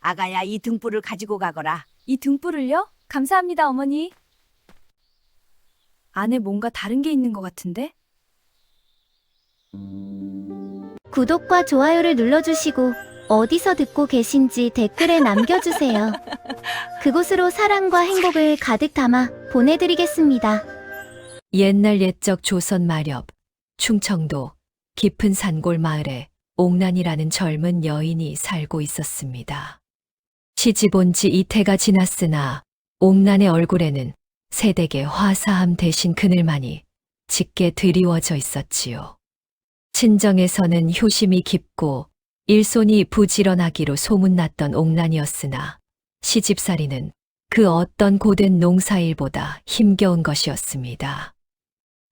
아가야, 이 등불을 가지고 가거라. 이 등불을요? 감사합니다, 어머니. 안에 뭔가 다른 게 있는 것 같은데? 구독과 좋아요를 눌러주시고 어디서 듣고 계신지 댓글에 남겨주세요. 그곳으로 사랑과 행복을 가득 담아 보내드리겠습니다. 옛날 옛적 조선 마렵, 충청도 깊은 산골 마을에 옥란이라는 젊은 여인이 살고 있었습니다. 시집 온 지 이태가 지났으나 옥란의 얼굴에는 새댁의 화사함 대신 그늘만이 짙게 드리워져 있었지요. 친정에서는 효심이 깊고 일손이 부지런하기로 소문났던 옥란이었으나 시집살이는 그 어떤 고된 농사일보다 힘겨운 것이었습니다.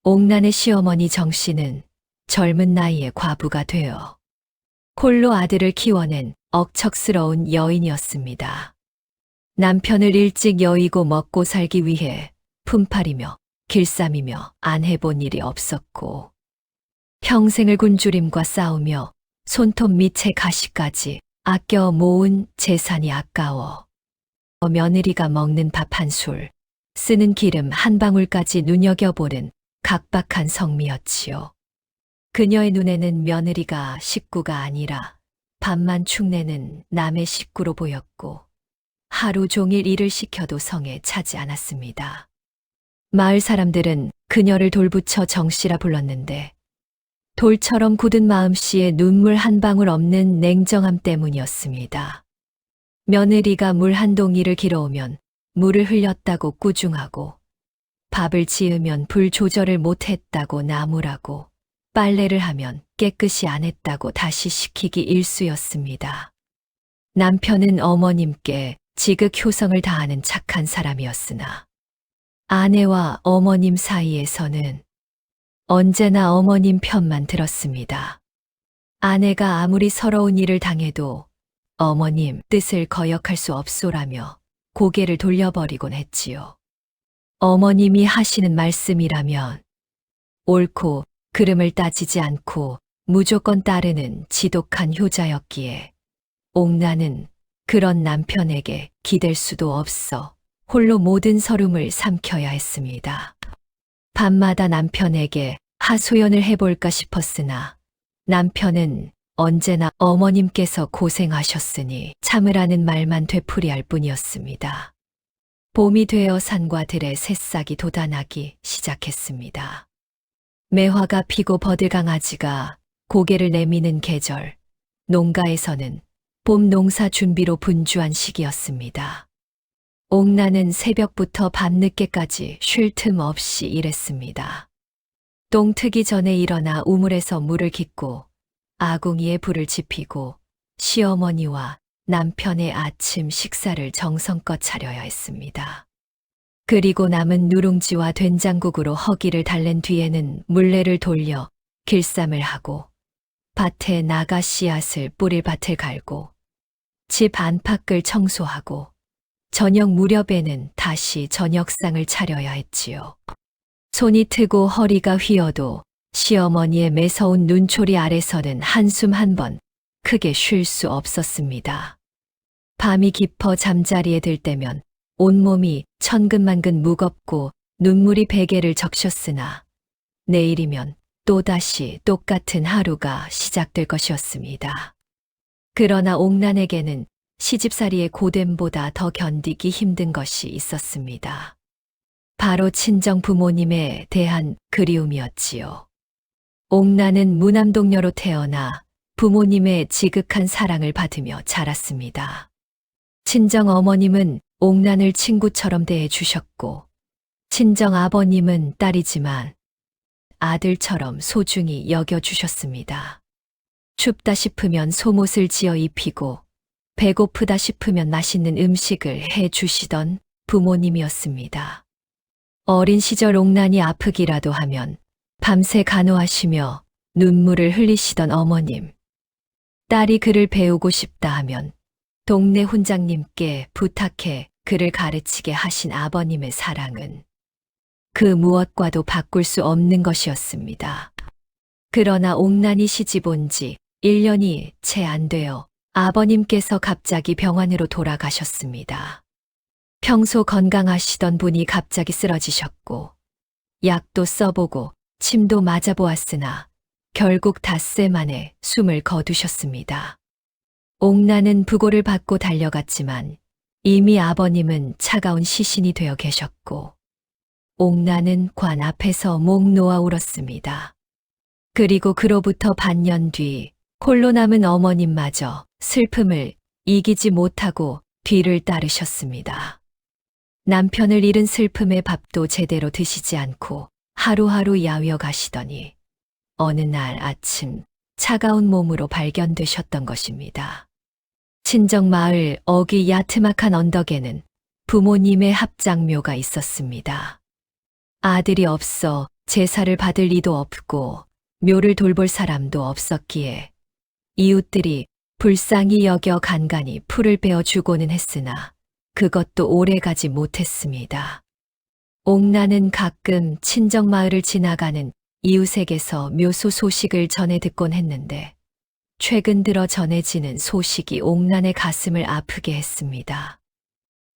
옥란의 시어머니 정씨는 젊은 나이에 과부가 되어 홀로 아들을 키워낸 억척스러운 여인이었습니다. 남편을 일찍 여의고 먹고 살기 위해 품팔이며 길쌈이며 안 해본 일이 없었고 평생을 굶주림과 싸우며 손톱 밑에 가시까지 아껴 모은 재산이 아까워 며느리가 먹는 밥 한 술, 쓰는 기름 한 방울까지 눈여겨보는 각박한 성미였지요. 그녀의 눈에는 며느리가 식구가 아니라 밥만 축내는 남의 식구로 보였고 하루 종일 일을 시켜도 성에 차지 않았습니다. 마을 사람들은 그녀를 돌부처 정씨라 불렀는데 돌처럼 굳은 마음씨에 눈물 한 방울 없는 냉정함 때문이었습니다. 며느리가 물 한 동이를 길어오면 물을 흘렸다고 꾸중하고 밥을 지으면 불 조절을 못했다고 나무라고 빨래를 하면 깨끗이 안 했다고 다시 시키기 일쑤였습니다. 남편은 어머님께 지극 효성을 다하는 착한 사람이었으나 아내와 어머님 사이에서는 언제나 어머님 편만 들었습니다. 아내가 아무리 서러운 일을 당해도 어머님 뜻을 거역할 수 없소라며 고개를 돌려버리곤 했지요. 어머님이 하시는 말씀이라면 옳고 그름을 따지지 않고 무조건 따르는 지독한 효자였기에 옥란은 그런 남편에게 기댈 수도 없어 홀로 모든 서름을 삼켜야 했습니다. 밤마다 남편에게 하소연을 해볼까 싶었으나 남편은 언제나 어머님께서 고생하셨으니 참으라는 말만 되풀이할 뿐이었습니다. 봄이 되어 산과 들에 새싹이 돋아나기 시작했습니다. 매화가 피고 버들강아지가 고개를 내미는 계절, 농가에서는 봄 농사 준비로 분주한 시기였습니다. 옥란은 새벽부터 밤늦게까지 쉴 틈 없이 일했습니다. 똥 트기 전에 일어나 우물에서 물을 깃고 아궁이에 불을 지피고 시어머니와 남편의 아침 식사를 정성껏 차려야 했습니다. 그리고 남은 누룽지와 된장국으로 허기를 달랜 뒤에는 물레를 돌려 길쌈을 하고 밭에 나가 씨앗을 뿌릴 밭을 갈고 집 안팎을 청소하고 저녁 무렵에는 다시 저녁상을 차려야 했지요. 손이 트고 허리가 휘어도 시어머니의 매서운 눈초리 아래서는 한숨 한 번 크게 쉴 수 없었습니다. 밤이 깊어 잠자리에 들 때면 온몸이 천근만근 무겁고 눈물이 베개를 적셨으나 내일이면 또다시 똑같은 하루가 시작될 것이었습니다. 그러나 옥란에게는 시집살이의 고됨보다 더 견디기 힘든 것이 있었습니다. 바로 친정 부모님에 대한 그리움이었지요. 옥란은 무남동녀로 태어나 부모님의 지극한 사랑을 받으며 자랐습니다. 친정 어머님은 옥란을 친구처럼 대해 주셨고 친정 아버님은 딸이지만 아들처럼 소중히 여겨주셨습니다. 춥다 싶으면 속옷을 지어 입히고 배고프다 싶으면 맛있는 음식을 해 주시던 부모님이었습니다. 어린 시절 옥란이 아프기라도 하면 밤새 간호하시며 눈물을 흘리시던 어머님. 딸이 글을 배우고 싶다 하면 동네 훈장님께 부탁해 그를 가르치게 하신 아버님의 사랑은 그 무엇과도 바꿀 수 없는 것이었습니다. 그러나 옥란이 시집 온 지 1년이 채 안 되어 아버님께서 갑자기 병원으로 돌아가셨습니다. 평소 건강하시던 분이 갑자기 쓰러지셨고, 약도 써보고 침도 맞아보았으나 결국 닷새 만에 숨을 거두셨습니다. 옥나는 부고를 받고 달려갔지만 이미 아버님은 차가운 시신이 되어 계셨고, 옥나는 관 앞에서 목 놓아 울었습니다. 그리고 그로부터 반년 뒤 홀로 남은 어머님마저 슬픔을 이기지 못하고 뒤를 따르셨습니다. 남편을 잃은 슬픔에 밥도 제대로 드시지 않고 하루하루 야위어 가시더니 어느 날 아침 차가운 몸으로 발견되셨던 것입니다. 친정마을 어귀 야트막한 언덕에는 부모님의 합장묘가 있었습니다. 아들이 없어 제사를 받을 리도 없고 묘를 돌볼 사람도 없었기에 이웃들이 불쌍히 여겨 간간히 풀을 베어주고는 했으나 그것도 오래가지 못했습니다. 옥나는 가끔 친정마을을 지나가는 이웃에게서 묘소 소식을 전해 듣곤 했는데 최근 들어 전해지는 소식이 옥난의 가슴을 아프게 했습니다.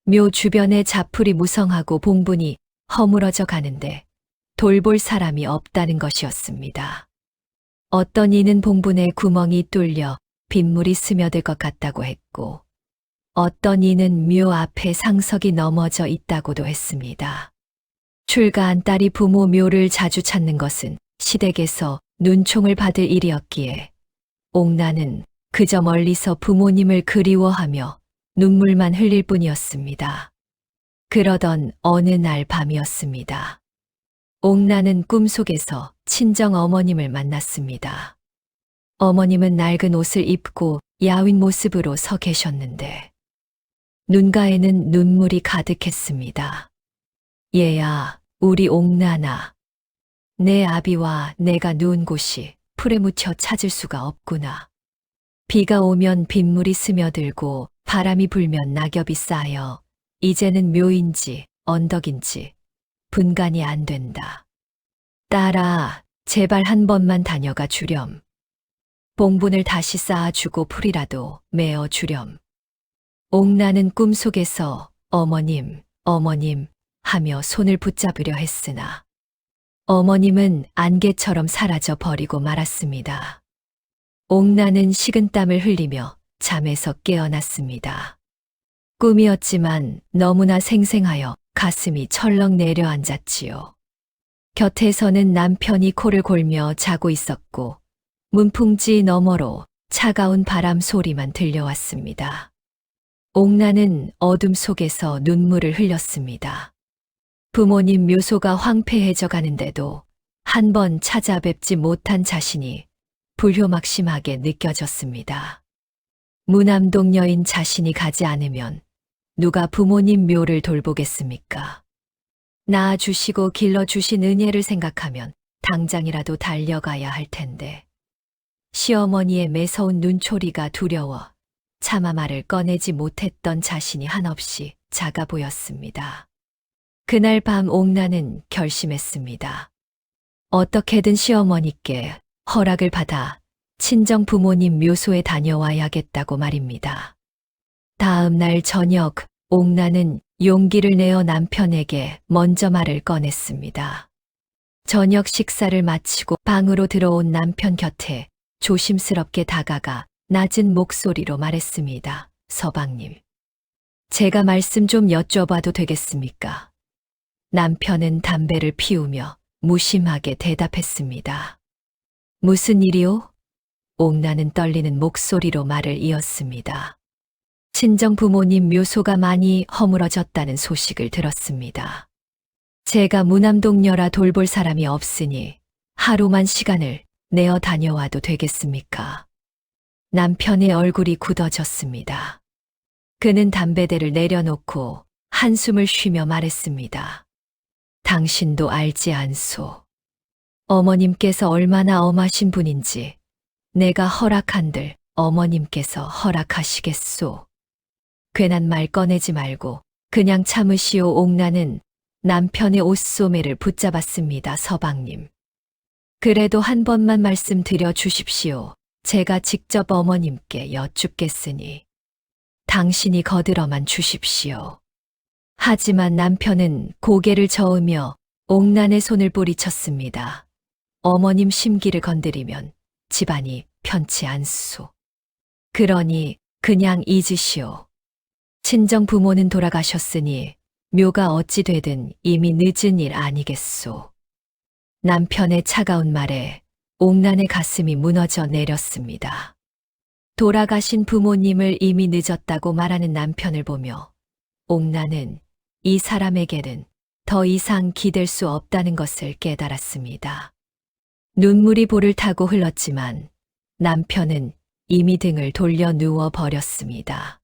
묘 주변에 자풀이 무성하고 봉분이 허물어져 가는데 돌볼 사람이 없다는 것이었습니다. 어떤 이는 봉분에 구멍이 뚫려 빗물이 스며들 것 같다고 했고, 어떤 이는 묘 앞에 상석이 넘어져 있다고도 했습니다. 출가한 딸이 부모 묘를 자주 찾는 것은 시댁에서 눈총을 받을 일이었기에 옥나는 그저 멀리서 부모님을 그리워하며 눈물만 흘릴 뿐이었습니다. 그러던 어느 날 밤이었습니다. 옥나는 꿈속에서 친정 어머님을 만났습니다. 어머님은 낡은 옷을 입고 야윈 모습으로 서 계셨는데 눈가에는 눈물이 가득했습니다. 얘야, 우리 옥나나. 내 아비와 내가 누운 곳이 풀에 묻혀 찾을 수가 없구나. 비가 오면 빗물이 스며들고 바람이 불면 낙엽이 쌓여 이제는 묘인지 언덕인지 분간이 안 된다. 딸아, 제발 한 번만 다녀가 주렴. 봉분을 다시 쌓아주고 풀이라도 메어 주렴. 옥나는 꿈속에서 어머님, 어머님 하며 손을 붙잡으려 했으나 어머님은 안개처럼 사라져 버리고 말았습니다. 옥나는 식은땀을 흘리며 잠에서 깨어났습니다. 꿈이었지만 너무나 생생하여 가슴이 철렁 내려앉았지요. 곁에서는 남편이 코를 골며 자고 있었고 문풍지 너머로 차가운 바람 소리만 들려왔습니다. 옥나는 어둠 속에서 눈물을 흘렸습니다. 부모님 묘소가 황폐해져 가는데도 한 번 찾아뵙지 못한 자신이 불효막심하게 느껴졌습니다. 무남동 여인 자신이 가지 않으면 누가 부모님 묘를 돌보겠습니까? 낳아주시고 길러주신 은혜를 생각하면 당장이라도 달려가야 할 텐데. 시어머니의 매서운 눈초리가 두려워 차마 말을 꺼내지 못했던 자신이 한없이 작아 보였습니다. 그날 밤 옥나는 결심했습니다. 어떻게든 시어머니께 허락을 받아 친정 부모님 묘소에 다녀와야겠다고 말입니다. 다음 날 저녁 옥나는 용기를 내어 남편에게 먼저 말을 꺼냈습니다. 저녁 식사를 마치고 방으로 들어온 남편 곁에 조심스럽게 다가가 낮은 목소리로 말했습니다. 서방님, 제가 말씀 좀 여쭤봐도 되겠습니까? 남편은 담배를 피우며 무심하게 대답했습니다. 무슨 일이요? 옥나는 떨리는 목소리로 말을 이었습니다. 친정 부모님 묘소가 많이 허물어졌다는 소식을 들었습니다. 제가 무남동녀라 돌볼 사람이 없으니 하루만 시간을 내어 다녀와도 되겠습니까? 남편의 얼굴이 굳어졌습니다. 그는 담배대를 내려놓고 한숨을 쉬며 말했습니다. 당신도 알지 않소. 어머님께서 얼마나 엄하신 분인지 내가 허락한들 어머님께서 허락하시겠소. 괜한 말 꺼내지 말고 그냥 참으시오. 옥나는 남편의 옷소매를 붙잡았습니다. 서방님. 그래도 한 번만 말씀드려 주십시오. 제가 직접 어머님께 여쭙겠으니 당신이 거들어만 주십시오. 하지만 남편은 고개를 저으며 옥난의 손을 뿌리쳤습니다. 어머님 심기를 건드리면 집안이 편치 않소. 그러니 그냥 잊으시오. 친정 부모는 돌아가셨으니 묘가 어찌 되든 이미 늦은 일 아니겠소. 남편의 차가운 말에 옥난의 가슴이 무너져 내렸습니다. 돌아가신 부모님을 이미 늦었다고 말하는 남편을 보며 옥난은 이 사람에게는 더 이상 기댈 수 없다는 것을 깨달았습니다. 눈물이 볼을 타고 흘렀지만 남편은 이미 등을 돌려 누워 버렸습니다.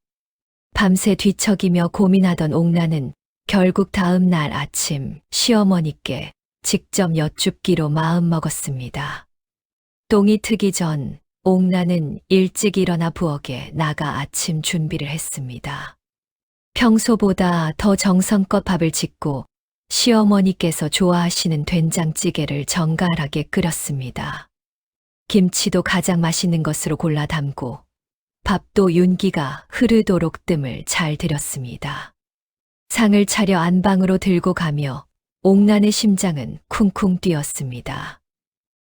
밤새 뒤척이며 고민하던 옥난은 결국 다음 날 아침 시어머니께 직접 여쭙기로 마음먹었습니다. 똥이 트기 전 옥난은 일찍 일어나 부엌에 나가 아침 준비를 했습니다. 평소보다 더 정성껏 밥을 짓고 시어머니께서 좋아하시는 된장찌개를 정갈하게 끓였습니다. 김치도 가장 맛있는 것으로 골라 담고 밥도 윤기가 흐르도록 뜸을 잘 들였습니다. 상을 차려 안방으로 들고 가며 옥난의 심장은 쿵쿵 뛰었습니다.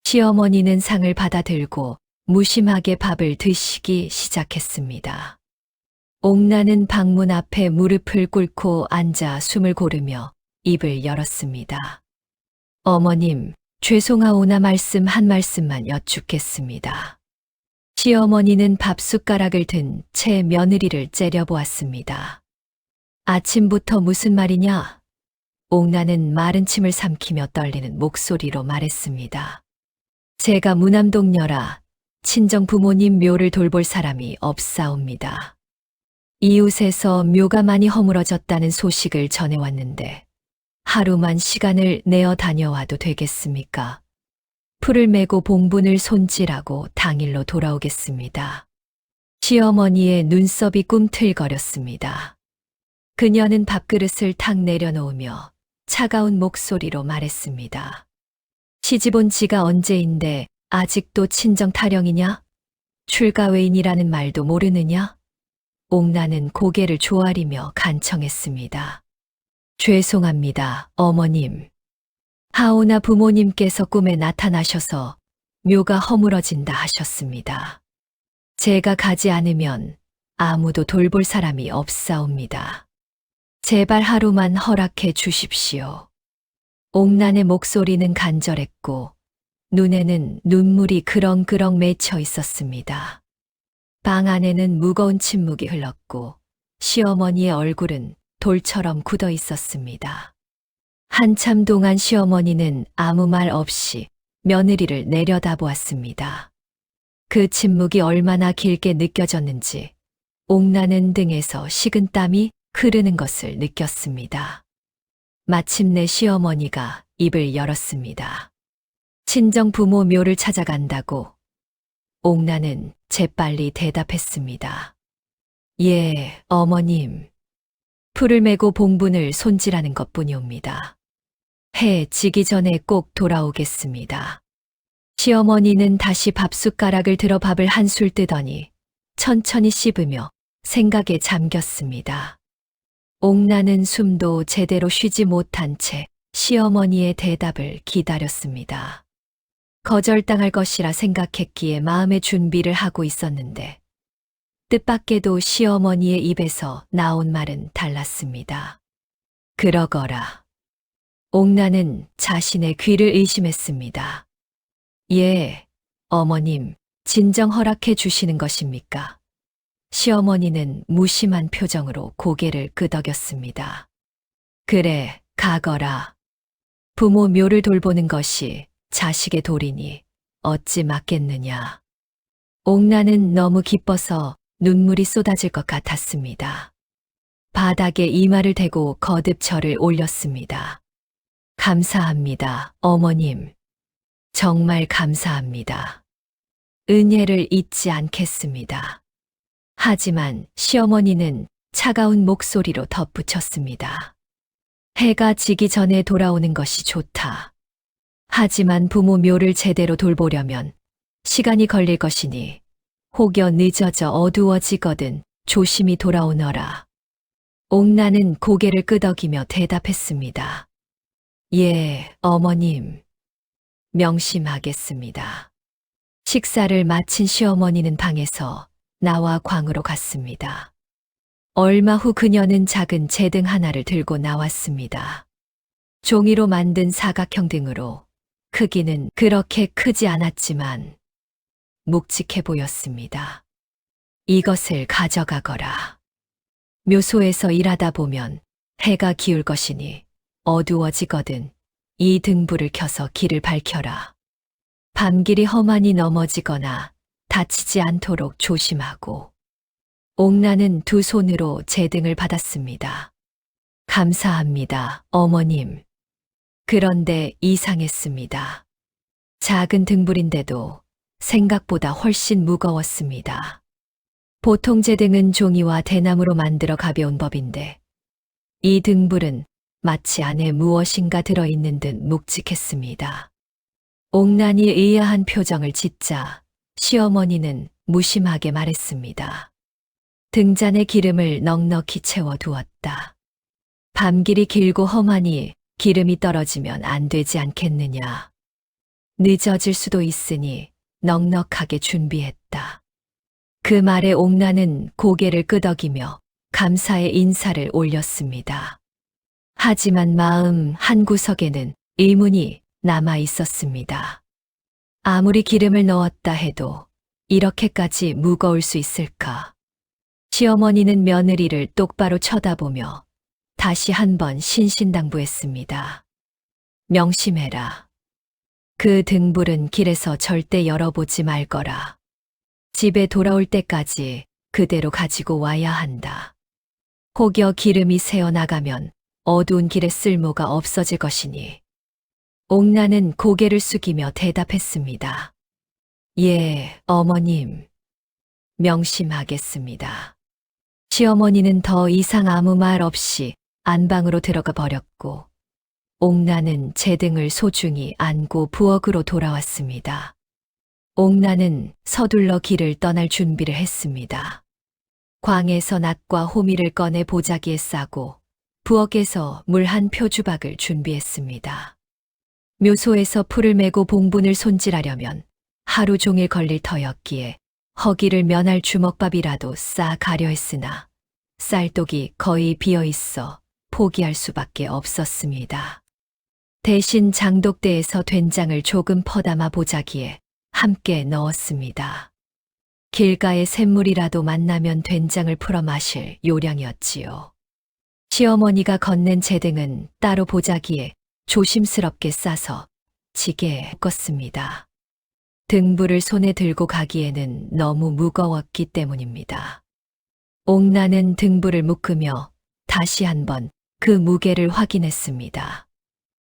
시어머니는 상을 받아 들고 무심하게 밥을 드시기 시작했습니다. 옥난은 방문 앞에 무릎을 꿇고 앉아 숨을 고르며 입을 열었습니다. 어머님, 죄송하오나 말씀 한 말씀만 여쭙겠습니다. 시어머니는 밥숟가락을 든 채 며느리를 째려보았습니다. 아침부터 무슨 말이냐? 옥난은 마른 침을 삼키며 떨리는 목소리로 말했습니다. 제가 무남동녀라 친정 부모님 묘를 돌볼 사람이 없사옵니다. 이웃에서 묘가 많이 허물어졌다는 소식을 전해왔는데 하루만 시간을 내어 다녀와도 되겠습니까? 풀을 메고 봉분을 손질하고 당일로 돌아오겠습니다. 시어머니의 눈썹이 꿈틀거렸습니다. 그녀는 밥그릇을 탁 내려놓으며 차가운 목소리로 말했습니다. 시집 온 지가 언제인데 아직도 친정 타령이냐? 출가외인이라는 말도 모르느냐? 옥난은 고개를 조아리며 간청했습니다. 죄송합니다, 어머님. 하오나 부모님께서 꿈에 나타나셔서 묘가 허물어진다 하셨습니다. 제가 가지 않으면 아무도 돌볼 사람이 없사옵니다. 제발 하루만 허락해 주십시오. 옥난의 목소리는 간절했고 눈에는 눈물이 그렁그렁 맺혀 있었습니다. 방 안에는 무거운 침묵이 흘렀고 시어머니의 얼굴은 돌처럼 굳어 있었습니다. 한참 동안 시어머니는 아무 말 없이 며느리를 내려다보았습니다. 그 침묵이 얼마나 길게 느껴졌는지 옥나는 등에서 식은 땀이 흐르는 것을 느꼈습니다. 마침내 시어머니가 입을 열었습니다. 친정 부모 묘를 찾아간다고 옥나는 재빨리 대답했습니다. 예, 어머님. 풀을 메고 봉분을 손질하는 것뿐이옵니다. 해 지기 전에 꼭 돌아오겠습니다. 시어머니는 다시 밥숟가락을 들어 밥을 한술 뜨더니 천천히 씹으며 생각에 잠겼습니다. 옥나는 숨도 제대로 쉬지 못한 채 시어머니의 대답을 기다렸습니다. 거절당할 것이라 생각했기에 마음의 준비를 하고 있었는데 뜻밖에도 시어머니의 입에서 나온 말은 달랐습니다. 그러거라. 옥나는 자신의 귀를 의심했습니다. 예, 어머님, 진정 허락해 주시는 것입니까? 시어머니는 무심한 표정으로 고개를 끄덕였습니다. 그래, 가거라. 부모 묘를 돌보는 것이 자식의 도리니 어찌 맞겠느냐. 옥나는 너무 기뻐서 눈물이 쏟아질 것 같았습니다. 바닥에 이마를 대고 거듭 절을 올렸습니다. 감사합니다, 어머님. 정말 감사합니다. 은혜를 잊지 않겠습니다. 하지만 시어머니는 차가운 목소리로 덧붙였습니다. 해가 지기 전에 돌아오는 것이 좋다. 하지만 부모 묘를 제대로 돌보려면 시간이 걸릴 것이니 혹여 늦어져 어두워지거든 조심히 돌아오너라. 옥나는 고개를 끄덕이며 대답했습니다. 예, 어머님. 명심하겠습니다. 식사를 마친 시어머니는 방에서 나와 광으로 갔습니다. 얼마 후 그녀는 작은 제등 하나를 들고 나왔습니다. 종이로 만든 사각형 등으로 크기는 그렇게 크지 않았지만 묵직해 보였습니다. 이것을 가져가거라. 묘소에서 일하다 보면 해가 기울 것이니 어두워지거든 이 등불을 켜서 길을 밝혀라. 밤길이 험하니 넘어지거나 다치지 않도록 조심하고. 옥나는 두 손으로 제등을 받았습니다. 감사합니다, 어머님. 그런데 이상했습니다. 작은 등불인데도 생각보다 훨씬 무거웠습니다. 보통 제등은 종이와 대나무로 만들어 가벼운 법인데 이 등불은 마치 안에 무엇인가 들어있는 듯 묵직했습니다. 옥난이 의아한 표정을 짓자 시어머니는 무심하게 말했습니다. 등잔에 기름을 넉넉히 채워 두었다. 밤길이 길고 험하니 기름이 떨어지면 안 되지 않겠느냐. 늦어질 수도 있으니 넉넉하게 준비했다. 그 말에 옥나는 고개를 끄덕이며 감사의 인사를 올렸습니다. 하지만 마음 한구석에는 의문이 남아 있었습니다. 아무리 기름을 넣었다 해도 이렇게까지 무거울 수 있을까? 시어머니는 며느리를 똑바로 쳐다보며 다시 한번 신신당부했습니다. 명심해라. 그 등불은 길에서 절대 열어보지 말거라. 집에 돌아올 때까지 그대로 가지고 와야 한다. 혹여 기름이 새어나가면 어두운 길에 쓸모가 없어질 것이니. 옥나는 고개를 숙이며 대답했습니다. 예, 어머님. 명심하겠습니다. 시어머니는 더 이상 아무 말 없이 안방으로 들어가 버렸고 옥나는 제등을 소중히 안고 부엌으로 돌아왔습니다. 옥나는 서둘러 길을 떠날 준비를 했습니다. 광에서 낫과 호미를 꺼내 보자기에 싸고 부엌에서 물 한 표주박을 준비했습니다. 묘소에서 풀을 메고 봉분을 손질하려면 하루 종일 걸릴 터였기에 허기를 면할 주먹밥이라도 싸 가려 했으나 쌀독이 거의 비어 있어 포기할 수밖에 없었습니다. 대신 장독대에서 된장을 조금 퍼담아 보자기에 함께 넣었습니다. 길가에 샘물이라도 만나면 된장을 풀어 마실 요량이었지요. 시어머니가 건넨 제등은 따로 보자기에 조심스럽게 싸서 지게에 껐습니다. 등불을 손에 들고 가기에는 너무 무거웠기 때문입니다. 옥나는 등불을 묶으며 다시 한번 그 무게를 확인했습니다.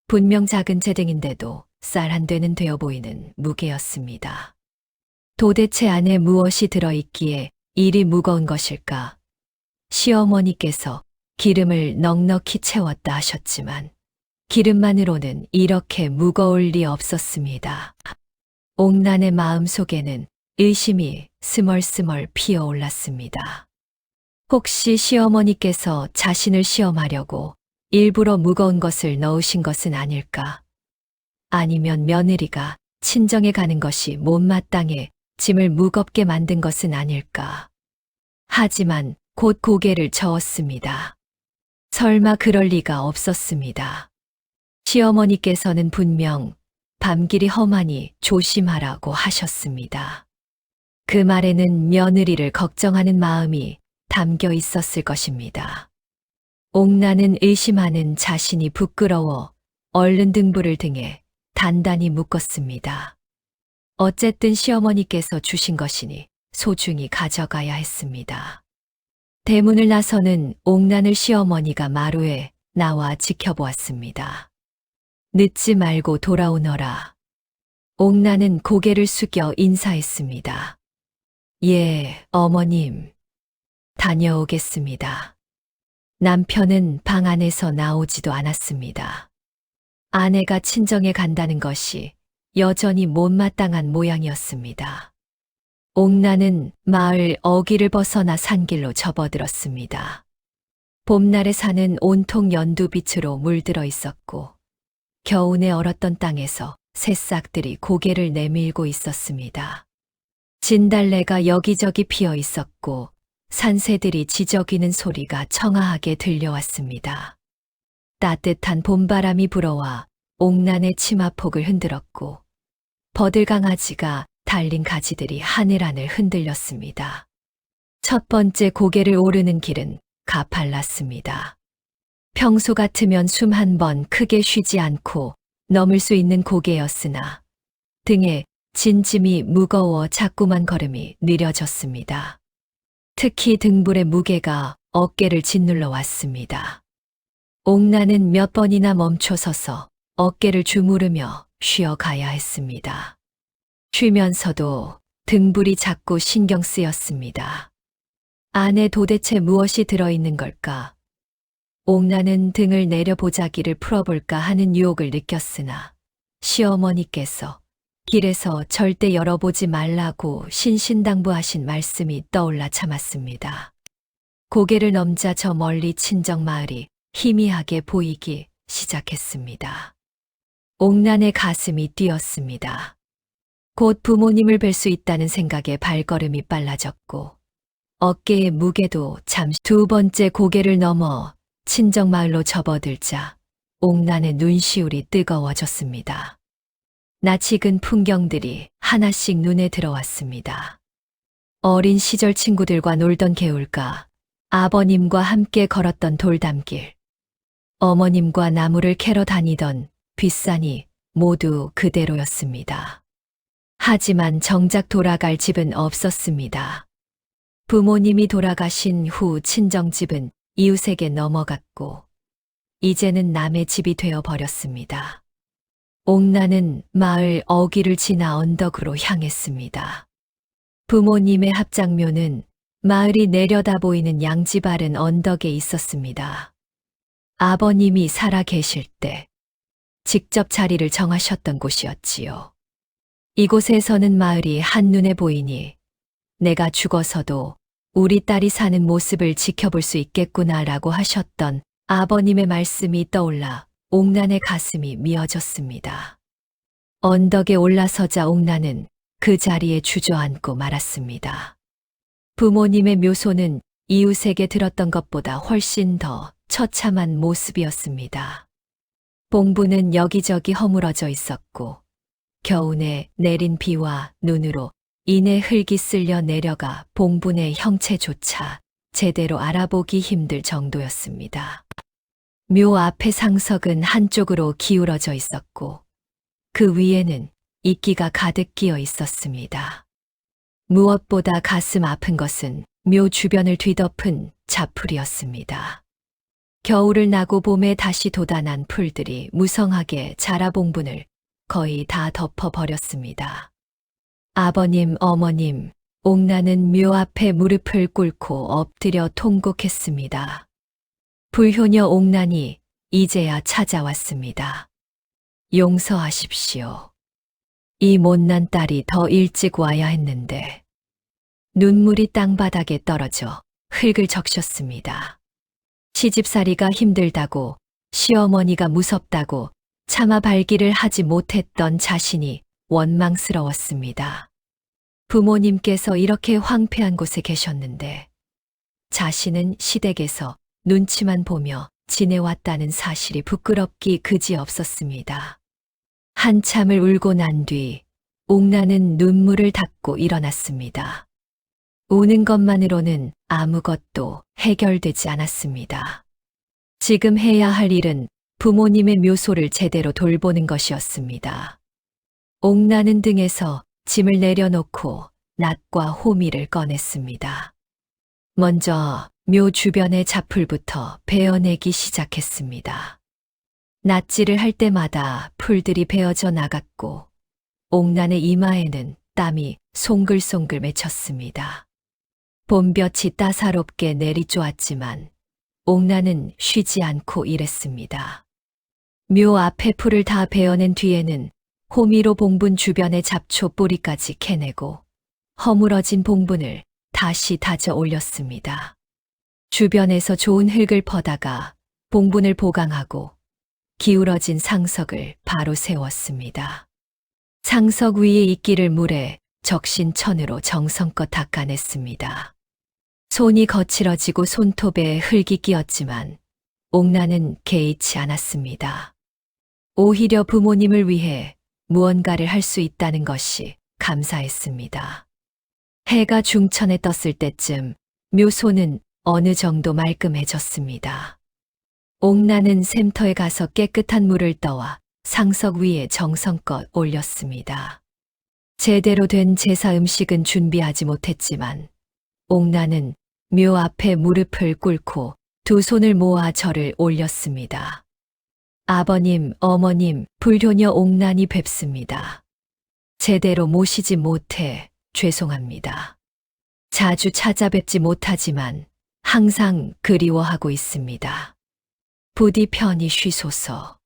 분명 작은 제등인데도 쌀 한 되는 되어 보이는 무게였습니다. 도대체 안에 무엇이 들어있기에 이리 무거운 것일까? 시어머니께서 기름을 넉넉히 채웠다 하셨지만 기름만으로는 이렇게 무거울 리 없었습니다. 옥난의 마음속에는 의심이 스멀스멀 피어올랐습니다. 혹시 시어머니께서 자신을 시험하려고 일부러 무거운 것을 넣으신 것은 아닐까? 아니면 며느리가 친정에 가는 것이 못마땅해 짐을 무겁게 만든 것은 아닐까? 하지만 곧 고개를 저었습니다. 설마 그럴 리가 없었습니다. 시어머니께서는 분명 밤길이 험하니 조심하라고 하셨습니다. 그 말에는 며느리를 걱정하는 마음이 담겨 있었을 것입니다. 옥나는 의심하는 자신이 부끄러워 얼른 등불을 등에 단단히 묶었습니다. 어쨌든 시어머니께서 주신 것이니 소중히 가져가야 했습니다. 대문을 나서는 옥난을 시어머니가 마루에 나와 지켜보았습니다. 늦지 말고 돌아오너라. 옥난은 고개를 숙여 인사했습니다. 예, 어머님. 다녀오겠습니다. 남편은 방 안에서 나오지도 않았습니다. 아내가 친정에 간다는 것이 여전히 못마땅한 모양이었습니다. 옥나는 마을 어귀를 벗어나 산길로 접어들었습니다. 봄날의 산은 온통 연두빛으로 물들어 있었고 겨우내 얼었던 땅에서 새싹들이 고개를 내밀고 있었습니다. 진달래가 여기저기 피어 있었고 산새들이 지저귀는 소리가 청아하게 들려왔습니다. 따뜻한 봄바람이 불어와 옥난의 치마폭을 흔들었고 버들강아지가 달린 가지들이 하늘하늘 흔들렸습니다. 첫 번째 고개를 오르는 길은 가팔랐습니다. 평소 같으면 숨 한 번 크게 쉬지 않고 넘을 수 있는 고개였으나 등에 진 짐이 무거워 자꾸만 걸음이 느려졌습니다. 특히 등불의 무게가 어깨를 짓눌러 왔습니다. 옥나는 몇 번이나 멈춰 서서 어깨를 주무르며 쉬어가야 했습니다. 쉬면서도 등불이 자꾸 신경 쓰였습니다. 안에 도대체 무엇이 들어있는 걸까? 옥나는 등을 내려 보자기를 풀어볼까 하는 유혹을 느꼈으나 시어머니께서 길에서 절대 열어보지 말라고 신신당부하신 말씀이 떠올라 참았습니다. 고개를 넘자 저 멀리 친정마을이 희미하게 보이기 시작했습니다. 옥난의 가슴이 뛰었습니다. 곧 부모님을 뵐 수 있다는 생각에 발걸음이 빨라졌고 어깨의 무게도 잠시 두 번째 고개를 넘어 친정마을로 접어들자 옥난의 눈시울이 뜨거워졌습니다. 낯익은 풍경들이 하나씩 눈에 들어왔습니다. 어린 시절 친구들과 놀던 개울가, 아버님과 함께 걸었던 돌담길, 어머님과 나무를 캐러 다니던 뒷산이 모두 그대로였습니다. 하지만 정작 돌아갈 집은 없었습니다. 부모님이 돌아가신 후 친정집은 이웃에게 넘어갔고 이제는 남의 집이 되어 버렸습니다. 옥나는 마을 어귀를 지나 언덕으로 향했습니다. 부모님의 합장묘는 마을이 내려다 보이는 양지 바른 언덕에 있었습니다. 아버님이 살아 계실 때 직접 자리를 정하셨던 곳이었지요. 이곳에서는 마을이 한눈에 보이니 내가 죽어서도 우리 딸이 사는 모습을 지켜볼 수 있겠구나라고 하셨던 아버님의 말씀이 떠올라 옥난의 가슴이 미어졌습니다. 언덕에 올라서자 옥난은 그 자리에 주저앉고 말았습니다. 부모님의 묘소는 이웃에게 들었던 것보다 훨씬 더 처참한 모습이었습니다. 봉부는 여기저기 허물어져 있었고 겨우내 내린 비와 눈으로 인해 흙이 쓸려 내려가 봉분의 형체조차 제대로 알아보기 힘들 정도였습니다. 묘 앞의 상석은 한쪽으로 기울어져 있었고 그 위에는 이끼가 가득 끼어 있었습니다. 무엇보다 가슴 아픈 것은 묘 주변을 뒤덮은 자풀이었습니다. 겨울을 나고 봄에 다시 돋아난 풀들이 무성하게 자라 봉분을 거의 다 덮어버렸습니다. 아버님, 어머님, 옥나는 묘 앞에 무릎을 꿇고 엎드려 통곡했습니다. 불효녀 옥난이 이제야 찾아왔습니다. 용서하십시오. 이 못난 딸이 더 일찍 와야 했는데 눈물이 땅바닥에 떨어져 흙을 적셨습니다. 시집살이가 힘들다고 시어머니가 무섭다고 차마 발기를 하지 못했던 자신이 원망스러웠습니다. 부모님께서 이렇게 황폐한 곳에 계셨는데 자신은 시댁에서 눈치만 보며 지내왔다는 사실이 부끄럽기 그지없었습니다. 한참을 울고 난 뒤 옥나는 눈물을 닦고 일어났습니다. 우는 것만으로는 아무것도 해결되지 않았습니다. 지금 해야 할 일은 부모님의 묘소를 제대로 돌보는 것이었습니다. 옥나는 등에서 짐을 내려놓고 낫과 호미를 꺼냈습니다. 먼저 묘 주변의 자풀부터 베어내기 시작했습니다. 낫질을 할 때마다 풀들이 베어져 나갔고 옥난의 이마에는 땀이 송글송글 맺혔습니다. 봄볕이 따사롭게 내리쪼았지만 옥난은 쉬지 않고 일했습니다. 묘 앞에 풀을 다 베어낸 뒤에는 호미로 봉분 주변의 잡초 뿌리까지 캐내고 허물어진 봉분을 다시 다져 올렸습니다. 주변에서 좋은 흙을 퍼다가 봉분을 보강하고 기울어진 상석을 바로 세웠습니다. 상석 위에 이끼를 물에 적신 천으로 정성껏 닦아냈습니다. 손이 거칠어지고 손톱에 흙이 끼었지만 옥나는 개의치 않았습니다. 오히려 부모님을 위해 무언가를 할 수 있다는 것이 감사했습니다. 해가 중천에 떴을 때쯤 묘소는 어느 정도 말끔해졌습니다. 옥나는 샘터에 가서 깨끗한 물을 떠와 상석 위에 정성껏 올렸습니다. 제대로 된 제사 음식은 준비하지 못했지만 옥나는 묘 앞에 무릎을 꿇고 두 손을 모아 절을 올렸습니다. 아버님, 어머님, 불효녀 옥난이 뵙습니다. 제대로 모시지 못해 죄송합니다. 자주 찾아뵙지 못하지만 항상 그리워하고 있습니다. 부디 편히 쉬소서.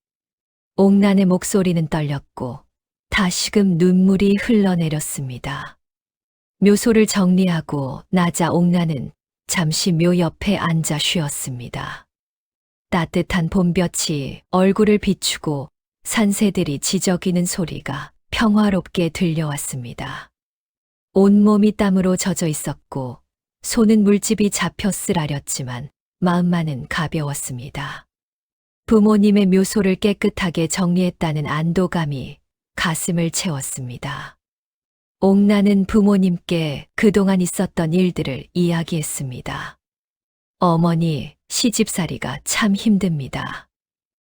옥난의 목소리는 떨렸고 다시금 눈물이 흘러내렸습니다. 묘소를 정리하고 나자 옥난은 잠시 묘 옆에 앉아 쉬었습니다. 따뜻한 봄볕이 얼굴을 비추고 산새들이 지저귀는 소리가 평화롭게 들려왔습니다. 온몸이 땀으로 젖어 있었고 손은 물집이 잡혀 쓰라렸지만 마음만은 가벼웠습니다. 부모님의 묘소를 깨끗하게 정리했다는 안도감이 가슴을 채웠습니다. 옥나는 부모님께 그동안 있었던 일들을 이야기했습니다. 어머니, 시집살이가 참 힘듭니다.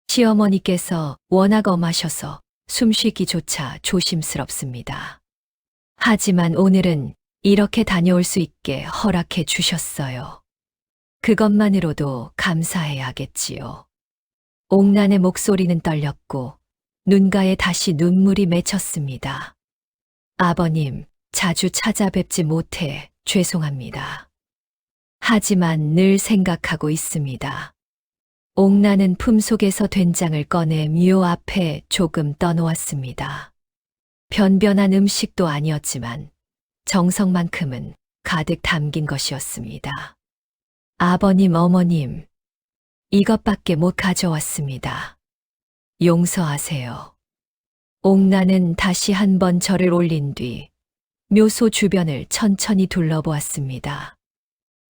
시어머니께서 워낙 엄하셔서 숨쉬기조차 조심스럽습니다. 하지만 오늘은 이렇게 다녀올 수 있게 허락해 주셨어요. 그것만으로도 감사해야겠지요. 옥난의 목소리는 떨렸고 눈가에 다시 눈물이 맺혔습니다. 아버님, 자주 찾아뵙지 못해 죄송합니다. 하지만 늘 생각하고 있습니다. 옥나는 품속에서 된장을 꺼내 묘 앞에 조금 떠놓았습니다. 변변한 음식도 아니었지만 정성만큼은 가득 담긴 것이었습니다. 아버님, 어머님, 이것밖에 못 가져왔습니다. 용서하세요. 옥나는 다시 한번 절을 올린 뒤 묘소 주변을 천천히 둘러보았습니다.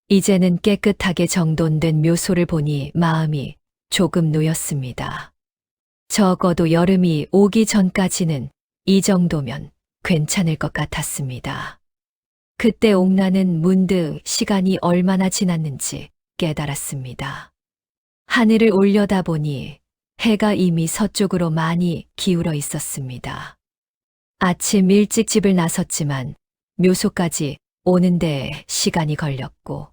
이제는 깨끗하게 정돈된 묘소를 보니 마음이 조금 놓였습니다. 적어도 여름이 오기 전까지는 이 정도면 괜찮을 것 같았습니다. 그때 옥나는 문득 시간이 얼마나 지났는지 깨달았습니다. 하늘을 올려다보니 해가 이미 서쪽으로 많이 기울어 있었습니다. 아침 일찍 집을 나섰지만 묘소까지 오는데 시간이 걸렸고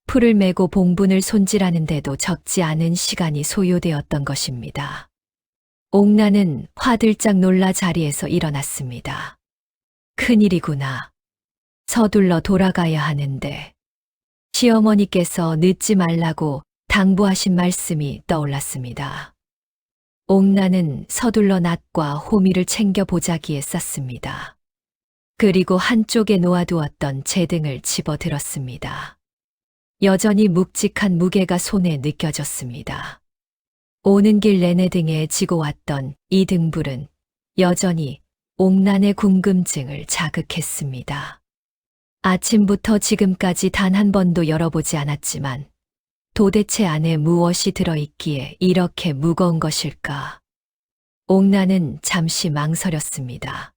풀을 메고 봉분을 손질하는데도 적지 않은 시간이 소요되었던 것입니다. 옥나는 화들짝 놀라 자리에서 일어났습니다. 큰일이구나. 서둘러 돌아가야 하는데. 시어머니께서 늦지 말라고 당부하신 말씀이 떠올랐습니다. 옥나는 서둘러 낫과 호미를 챙겨 보자기에 쌌습니다. 그리고 한쪽에 놓아두었던 제등을 집어들었습니다. 여전히 묵직한 무게가 손에 느껴졌습니다. 오는 길 내내 등에 지고 왔던 이 등불은 여전히 옥난의 궁금증을 자극했습니다. 아침부터 지금까지 단 한 번도 열어보지 않았지만 도대체 안에 무엇이 들어있기에 이렇게 무거운 것일까? 옥난은 잠시 망설였습니다.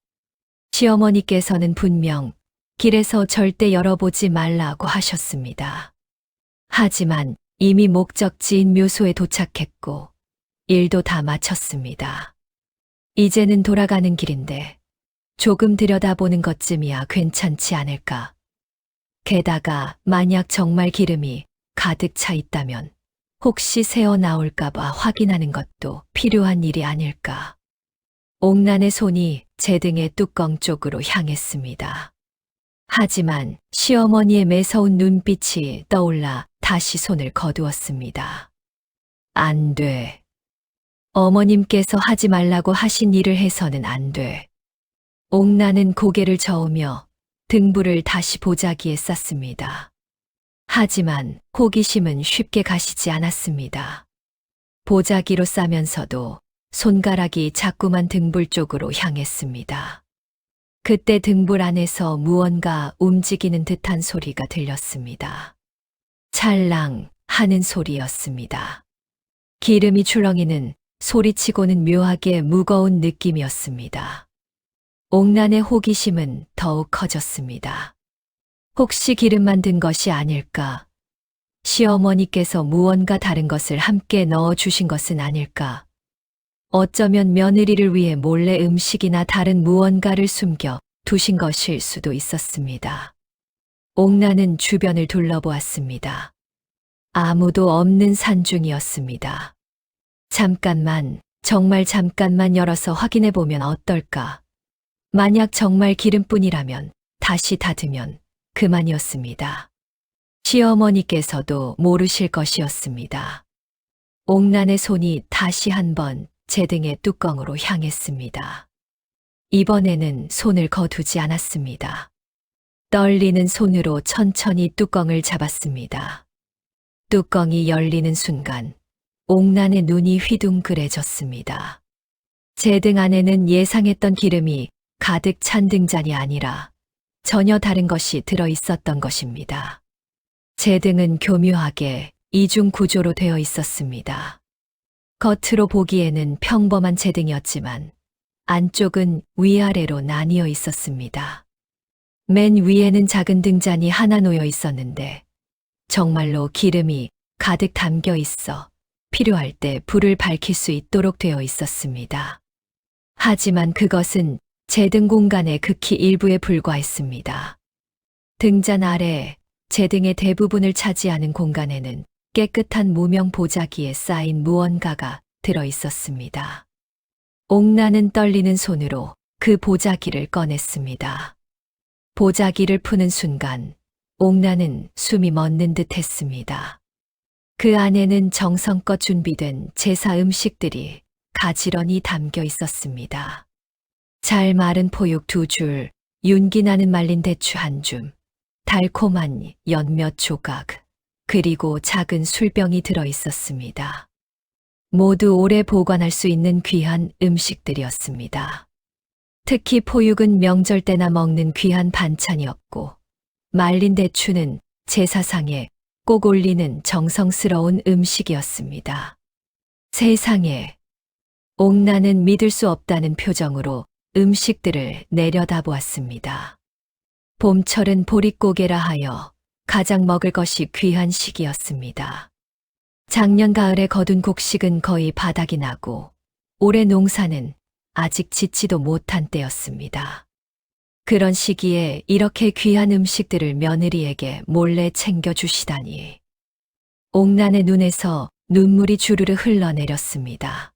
시어머니께서는 분명 길에서 절대 열어보지 말라고 하셨습니다. 하지만 이미 목적지인 묘소에 도착했고 일도 다 마쳤습니다. 이제는 돌아가는 길인데 조금 들여다보는 것쯤이야 괜찮지 않을까? 게다가 만약 정말 기름이 가득 차 있다면 혹시 새어 나올까봐 확인하는 것도 필요한 일이 아닐까? 옥난의 손이 제등의 뚜껑 쪽으로 향했습니다. 하지만 시어머니의 매서운 눈빛이 떠올라 다시 손을 거두었습니다. 안 돼. 어머님께서 하지 말라고 하신 일을 해서는 안 돼. 옥나는 고개를 저으며 등불을 다시 보자기에 쌌습니다. 하지만 호기심은 쉽게 가시지 않았습니다. 보자기로 싸면서도 손가락이 자꾸만 등불 쪽으로 향했습니다. 그때 등불 안에서 무언가 움직이는 듯한 소리가 들렸습니다. 찰랑 하는 소리였습니다. 기름이 출렁이는 소리치고는 묘하게 무거운 느낌이었습니다. 옥난의 호기심은 더욱 커졌습니다. 혹시 기름 만든 것이 아닐까? 시어머니께서 무언가 다른 것을 함께 넣어 주신 것은 아닐까? 어쩌면 며느리를 위해 몰래 음식이나 다른 무언가를 숨겨 두신 것일 수도 있었습니다. 옥나는 주변을 둘러보았습니다. 아무도 없는 산중이었습니다. 잠깐만, 정말 잠깐만 열어서 확인해 보면 어떨까? 만약 정말 기름뿐이라면 다시 닫으면 그만이었습니다. 시어머니께서도 모르실 것이었습니다. 옥난의 손이 다시 한번 제 등의 뚜껑으로 향했습니다. 이번에는 손을 거두지 않았습니다. 떨리는 손으로 천천히 뚜껑을 잡았습니다. 뚜껑이 열리는 순간 옥난의 눈이 휘둥그레졌습니다. 제 등 안에는 예상했던 기름이 가득 찬 등잔이 아니라 전혀 다른 것이 들어 있었던 것입니다. 제 등은 교묘하게 이중 구조로 되어 있었습니다. 겉으로 보기에는 평범한 제등이었지만 안쪽은 위아래로 나뉘어 있었습니다. 맨 위에는 작은 등잔이 하나 놓여 있었는데 정말로 기름이 가득 담겨 있어 필요할 때 불을 밝힐 수 있도록 되어 있었습니다. 하지만 그것은 제등 공간의 극히 일부에 불과했습니다. 등잔 아래 제등의 대부분을 차지하는 공간에는 깨끗한 무명 보자기에 쌓인 무언가가 들어 있었습니다. 옥나는 떨리는 손으로 그 보자기를 꺼냈습니다. 보자기를 푸는 순간 옥나는 숨이 멎는 듯 했습니다. 그 안에는 정성껏 준비된 제사 음식들이 가지런히 담겨 있었습니다. 잘 마른 포육 2줄, 윤기 나는 말린 대추 1줌, 달콤한 연 몇 조각, 그리고 작은 술병이 들어 있었습니다. 모두 오래 보관할 수 있는 귀한 음식들이었습니다. 특히 포육은 명절 때나 먹는 귀한 반찬이었고, 말린 대추는 제사상에 꼭 올리는 정성스러운 음식이었습니다. 세상에, 옥나는 믿을 수 없다는 표정으로 음식들을 내려다보았습니다. 봄철은 보릿고개라 하여 가장 먹을 것이 귀한 시기였습니다. 작년 가을에 거둔 곡식은 거의 바닥이 나고 올해 농사는 아직 짓지도 못한 때였습니다. 그런 시기에 이렇게 귀한 음식들을 며느리에게 몰래 챙겨주시다니. 옥난의 눈에서 눈물이 주르르 흘러내렸습니다.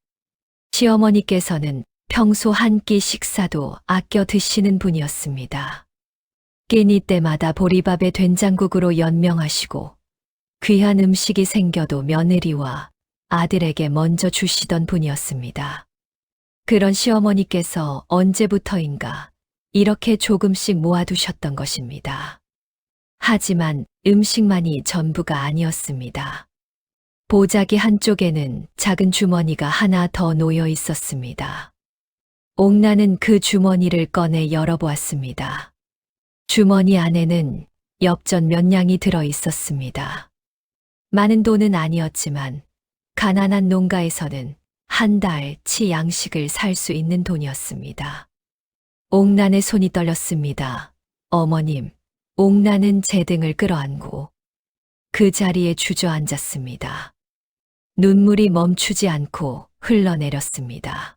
시어머니께서는 평소 한 끼 식사도 아껴 드시는 분이었습니다. 끼니 때마다 보리밥에 된장국으로 연명하시고 귀한 음식이 생겨도 며느리와 아들에게 먼저 주시던 분이었습니다. 그런 시어머니께서 언제부터인가 이렇게 조금씩 모아두셨던 것입니다. 하지만 음식만이 전부가 아니었습니다. 보자기 한쪽에는 작은 주머니가 하나 더 놓여 있었습니다. 옥나는 그 주머니를 꺼내 열어보았습니다. 주머니 안에는 엽전 몇 냥이 들어 있었습니다. 많은 돈은 아니었지만 가난한 농가에서는 한 달치 양식을 살 수 있는 돈이었습니다. 옥난의 손이 떨렸습니다. 어머님, 옥난은 제 등을 끌어안고 그 자리에 주저앉았습니다. 눈물이 멈추지 않고 흘러내렸습니다.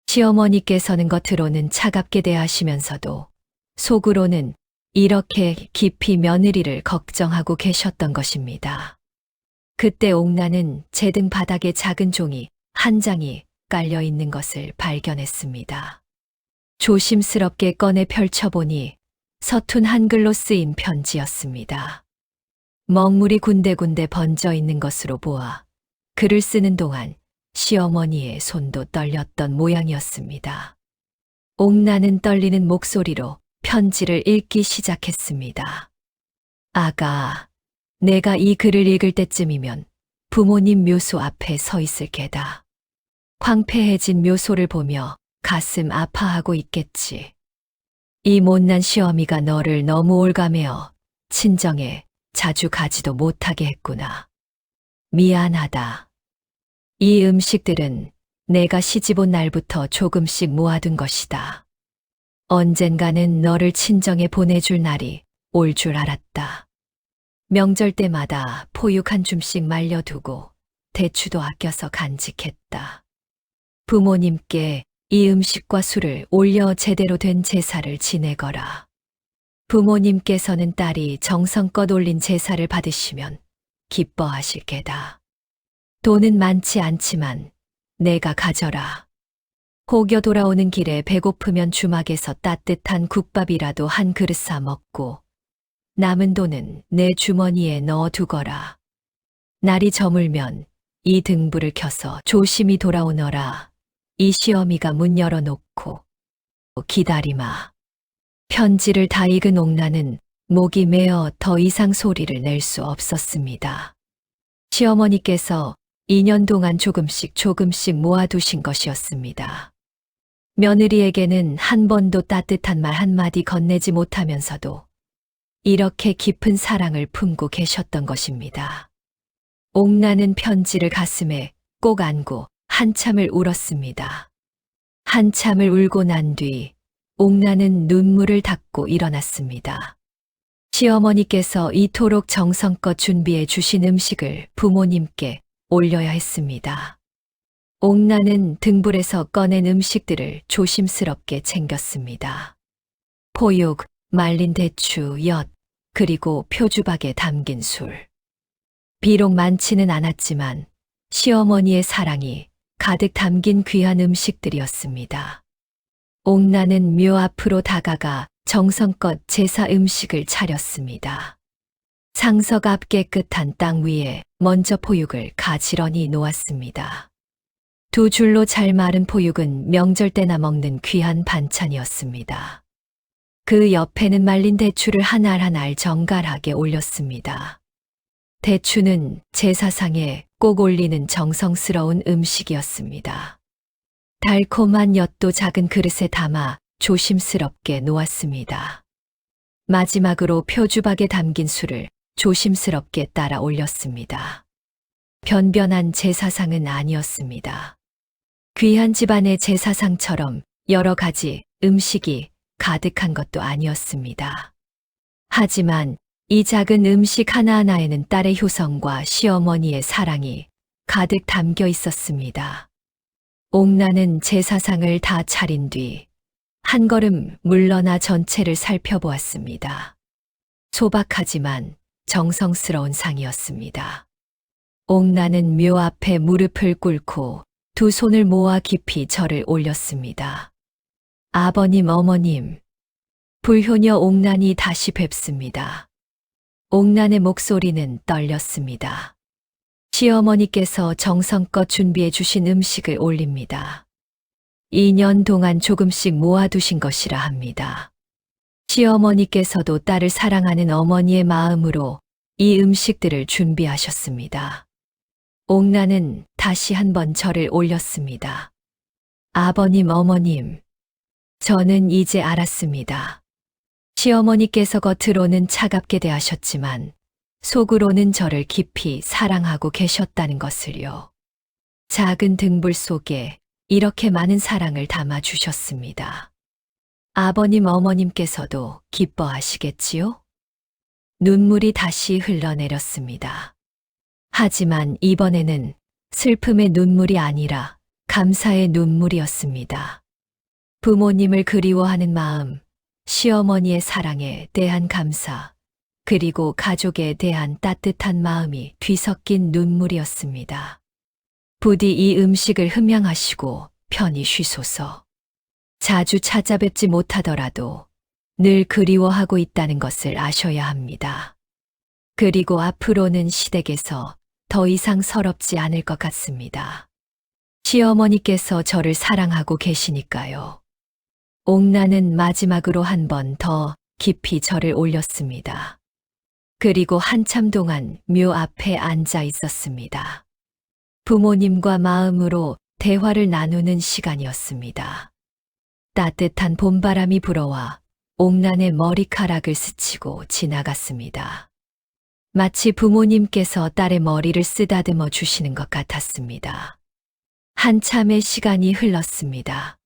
시어머니께서는 겉으로는 차갑게 대하시면서도 속으로는 이렇게 깊이 며느리를 걱정하고 계셨던 것입니다. 그때 옥나는 제 등 바닥에 작은 종이 한 장이 깔려 있는 것을 발견했습니다. 조심스럽게 꺼내 펼쳐보니 서툰 한글로 쓰인 편지였습니다. 먹물이 군데군데 번져 있는 것으로 보아 글을 쓰는 동안 시어머니의 손도 떨렸던 모양이었습니다. 옥나는 떨리는 목소리로 편지를 읽기 시작했습니다. 아가, 내가 이 글을 읽을 때쯤이면 부모님 묘소 앞에 서 있을 게다. 황폐해진 묘소를 보며 가슴 아파하고 있겠지. 이 못난 시어미가 너를 너무 올가매어 친정에 자주 가지도 못하게 했구나. 미안하다. 이 음식들은 내가 시집 온 날부터 조금씩 모아둔 것이다. 언젠가는 너를 친정에 보내줄 날이 올 줄 알았다. 명절 때마다 포육 한 줌씩 말려두고 대추도 아껴서 간직했다. 부모님께 이 음식과 술을 올려 제대로 된 제사를 지내거라. 부모님께서는 딸이 정성껏 올린 제사를 받으시면 기뻐하실 게다. 돈은 많지 않지만 내가 가져라. 혹여 돌아오는 길에 배고프면 주막에서 따뜻한 국밥이라도 한 그릇 사 먹고 남은 돈은 내 주머니에 넣어두거라. 날이 저물면 이 등불을 켜서 조심히 돌아오너라. 이 시어미가 문 열어놓고 기다리마. 편지를 다 읽은 옥나는 목이 메어 더 이상 소리를 낼 수 없었습니다. 시어머니께서 2년 동안 조금씩 모아두신 것이었습니다. 며느리에게는 한 번도 따뜻한 말 한마디 건네지 못하면서도 이렇게 깊은 사랑을 품고 계셨던 것입니다. 옥나는 편지를 가슴에 꼭 안고 한참을 울었습니다. 한참을 울고 난 뒤 옥나는 눈물을 닦고 일어났습니다. 시어머니께서 이토록 정성껏 준비해 주신 음식을 부모님께 올려야 했습니다. 옥나는 등불에서 꺼낸 음식들을 조심스럽게 챙겼습니다. 포육, 말린 대추, 엿, 그리고 표주박에 담긴 술. 비록 많지는 않았지만 시어머니의 사랑이 가득 담긴 귀한 음식들이었습니다. 옥나는 묘 앞으로 다가가 정성껏 제사 음식을 차렸습니다. 상석 앞 깨끗한 땅 위에 먼저 포육을 가지런히 놓았습니다. 두 줄로 잘 마른 포육은 명절 때나 먹는 귀한 반찬이었습니다. 그 옆에는 말린 대추를 한 알 한 알 정갈하게 올렸습니다. 대추는 제사상에 꼭 올리는 정성스러운 음식이었습니다. 달콤한 엿도 작은 그릇에 담아 조심스럽게 놓았습니다. 마지막으로 표주박에 담긴 술을 조심스럽게 따라 올렸습니다. 변변한 제사상은 아니었습니다. 귀한 집안의 제사상처럼 여러 가지 음식이 가득한 것도 아니었습니다. 하지만 이 작은 음식 하나하나에는 딸의 효성과 시어머니의 사랑이 가득 담겨 있었습니다. 옥나는 제사상을 다 차린 뒤 한 걸음 물러나 전체를 살펴보았습니다. 소박하지만 정성스러운 상이었습니다. 옥나는 묘 앞에 무릎을 꿇고 두 손을 모아 깊이 절을 올렸습니다. 아버님, 어머님, 불효녀 옥난이 다시 뵙습니다. 옥난의 목소리는 떨렸습니다. 시어머니께서 정성껏 준비해 주신 음식을 올립니다. 2년 동안 조금씩 모아두신 것이라 합니다. 시어머니께서도 딸을 사랑하는 어머니의 마음으로 이 음식들을 준비하셨습니다. 옥나는 다시 한번 절을 올렸습니다. 아버님, 어머님, 저는 이제 알았습니다. 시어머니께서 겉으로는 차갑게 대하셨지만 속으로는 저를 깊이 사랑하고 계셨다는 것을요. 작은 등불 속에 이렇게 많은 사랑을 담아 주셨습니다. 아버님, 어머님께서도 기뻐하시겠지요? 눈물이 다시 흘러내렸습니다. 하지만 이번에는 슬픔의 눈물이 아니라 감사의 눈물이었습니다. 부모님을 그리워하는 마음, 시어머니의 사랑에 대한 감사, 그리고 가족에 대한 따뜻한 마음이 뒤섞인 눈물이었습니다. 부디 이 음식을 흠양하시고 편히 쉬소서. 자주 찾아뵙지 못하더라도 늘 그리워하고 있다는 것을 아셔야 합니다. 그리고 앞으로는 시댁에서 더 이상 서럽지 않을 것 같습니다. 시어머니께서 저를 사랑하고 계시니까요. 옥나는 마지막으로 한 번 더 깊이 절을 올렸습니다. 그리고 한참 동안 묘 앞에 앉아 있었습니다. 부모님과 마음으로 대화를 나누는 시간이었습니다. 따뜻한 봄바람이 불어와 옥난의 머리카락을 스치고 지나갔습니다. 마치 부모님께서 딸의 머리를 쓰다듬어 주시는 것 같았습니다. 한참의 시간이 흘렀습니다.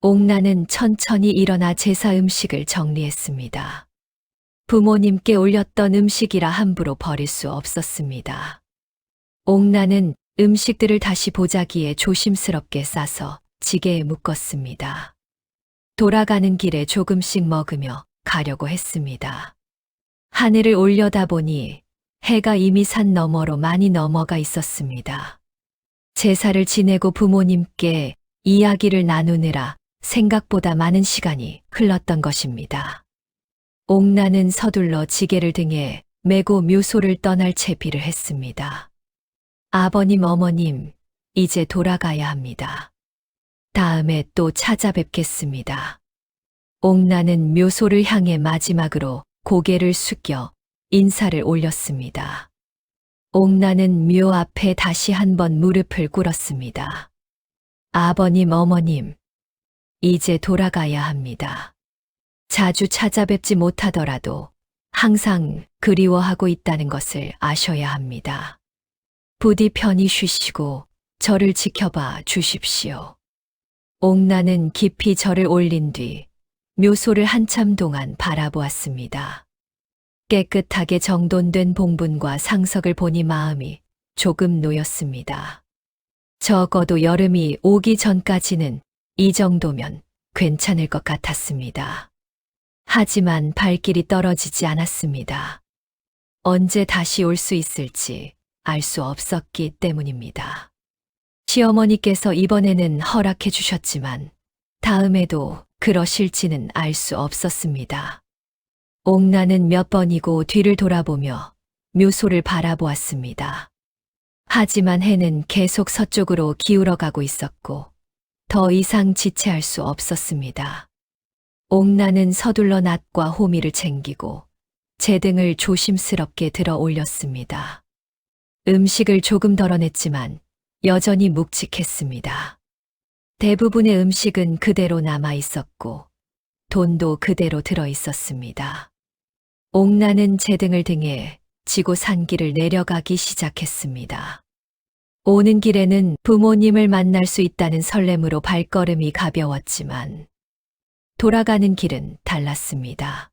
옥난은 천천히 일어나 제사 음식을 정리했습니다. 부모님께 올렸던 음식이라 함부로 버릴 수 없었습니다. 옥난은 음식들을 다시 보자기에 조심스럽게 싸서 지게에 묶었습니다. 돌아가는 길에 조금씩 먹으며 가려고 했습니다. 하늘을 올려다보니 해가 이미 산 너머로 많이 넘어가 있었습니다. 제사를 지내고 부모님께 이야기를 나누느라 생각보다 많은 시간이 흘렀던 것입니다. 옥난은 서둘러 지게를 등에 메고 묘소를 떠날 채비를 했습니다. 아버님, 어머님, 이제 돌아가야 합니다. 다음에 또 찾아뵙겠습니다. 옥난은 묘소를 향해 마지막으로 고개를 숙여 인사를 올렸습니다. 옥난은 묘 앞에 다시 한번 무릎을 꿇었습니다. 아버님, 어머님, 이제 돌아가야 합니다. 자주 찾아뵙지 못하더라도 항상 그리워하고 있다는 것을 아셔야 합니다. 부디 편히 쉬시고 저를 지켜봐 주십시오. 옥난은 깊이 절을 올린 뒤 묘소를 한참 동안 바라보았습니다. 깨끗하게 정돈된 봉분과 상석을 보니 마음이 조금 놓였습니다. 적어도 여름이 오기 전까지는 이 정도면 괜찮을 것 같았습니다. 하지만 발길이 떨어지지 않았습니다. 언제 다시 올 수 있을지 알 수 없었기 때문입니다. 시어머니께서 이번에는 허락해 주셨지만 다음에도 그러실지는 알 수 없었습니다. 옥난은 몇 번이고 뒤를 돌아보며 묘소를 바라보았습니다. 하지만 해는 계속 서쪽으로 기울어가고 있었고 더 이상 지체할 수 없었습니다. 옥난은 서둘러 낫과 호미를 챙기고 제등을 조심스럽게 들어 올렸습니다. 음식을 조금 덜어냈지만 여전히 묵직했습니다. 대부분의 음식은 그대로 남아 있었고 돈도 그대로 들어 있었습니다. 옥난은 제등을 등에 지고 산길을 내려가기 시작했습니다. 오는 길에는 부모님을 만날 수 있다는 설렘으로 발걸음이 가벼웠지만 돌아가는 길은 달랐습니다.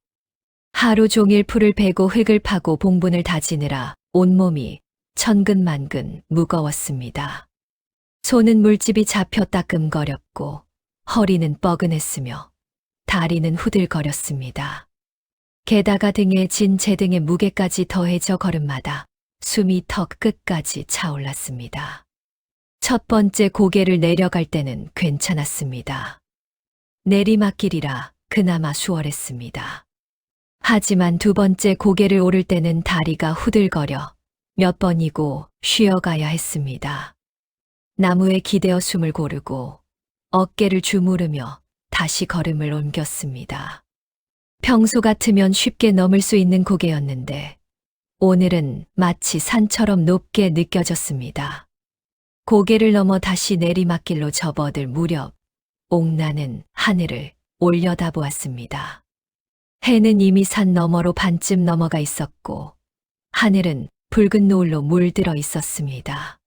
하루 종일 풀을 베고 흙을 파고 봉분을 다지느라 온몸이 천근만근 무거웠습니다. 손은 물집이 잡혀 따끔거렸고 허리는 뻐근했으며 다리는 후들거렸습니다. 게다가 등에 진 제등의 무게까지 더해져 걸음마다 숨이 턱 끝까지 차올랐습니다. 첫 번째 고개를 내려갈 때는 괜찮았습니다. 내리막길이라 그나마 수월했습니다. 하지만 두 번째 고개를 오를 때는 다리가 후들거려 몇 번이고 쉬어가야 했습니다. 나무에 기대어 숨을 고르고 어깨를 주무르며 다시 걸음을 옮겼습니다. 평소 같으면 쉽게 넘을 수 있는 고개였는데 오늘은 마치 산처럼 높게 느껴졌습니다. 고개를 넘어 다시 내리막길로 접어들 무렵 옥난은 하늘을 올려다보았습니다. 해는 이미 산 너머로 반쯤 넘어가 있었고 하늘은 붉은 노을로 물들어 있었습니다.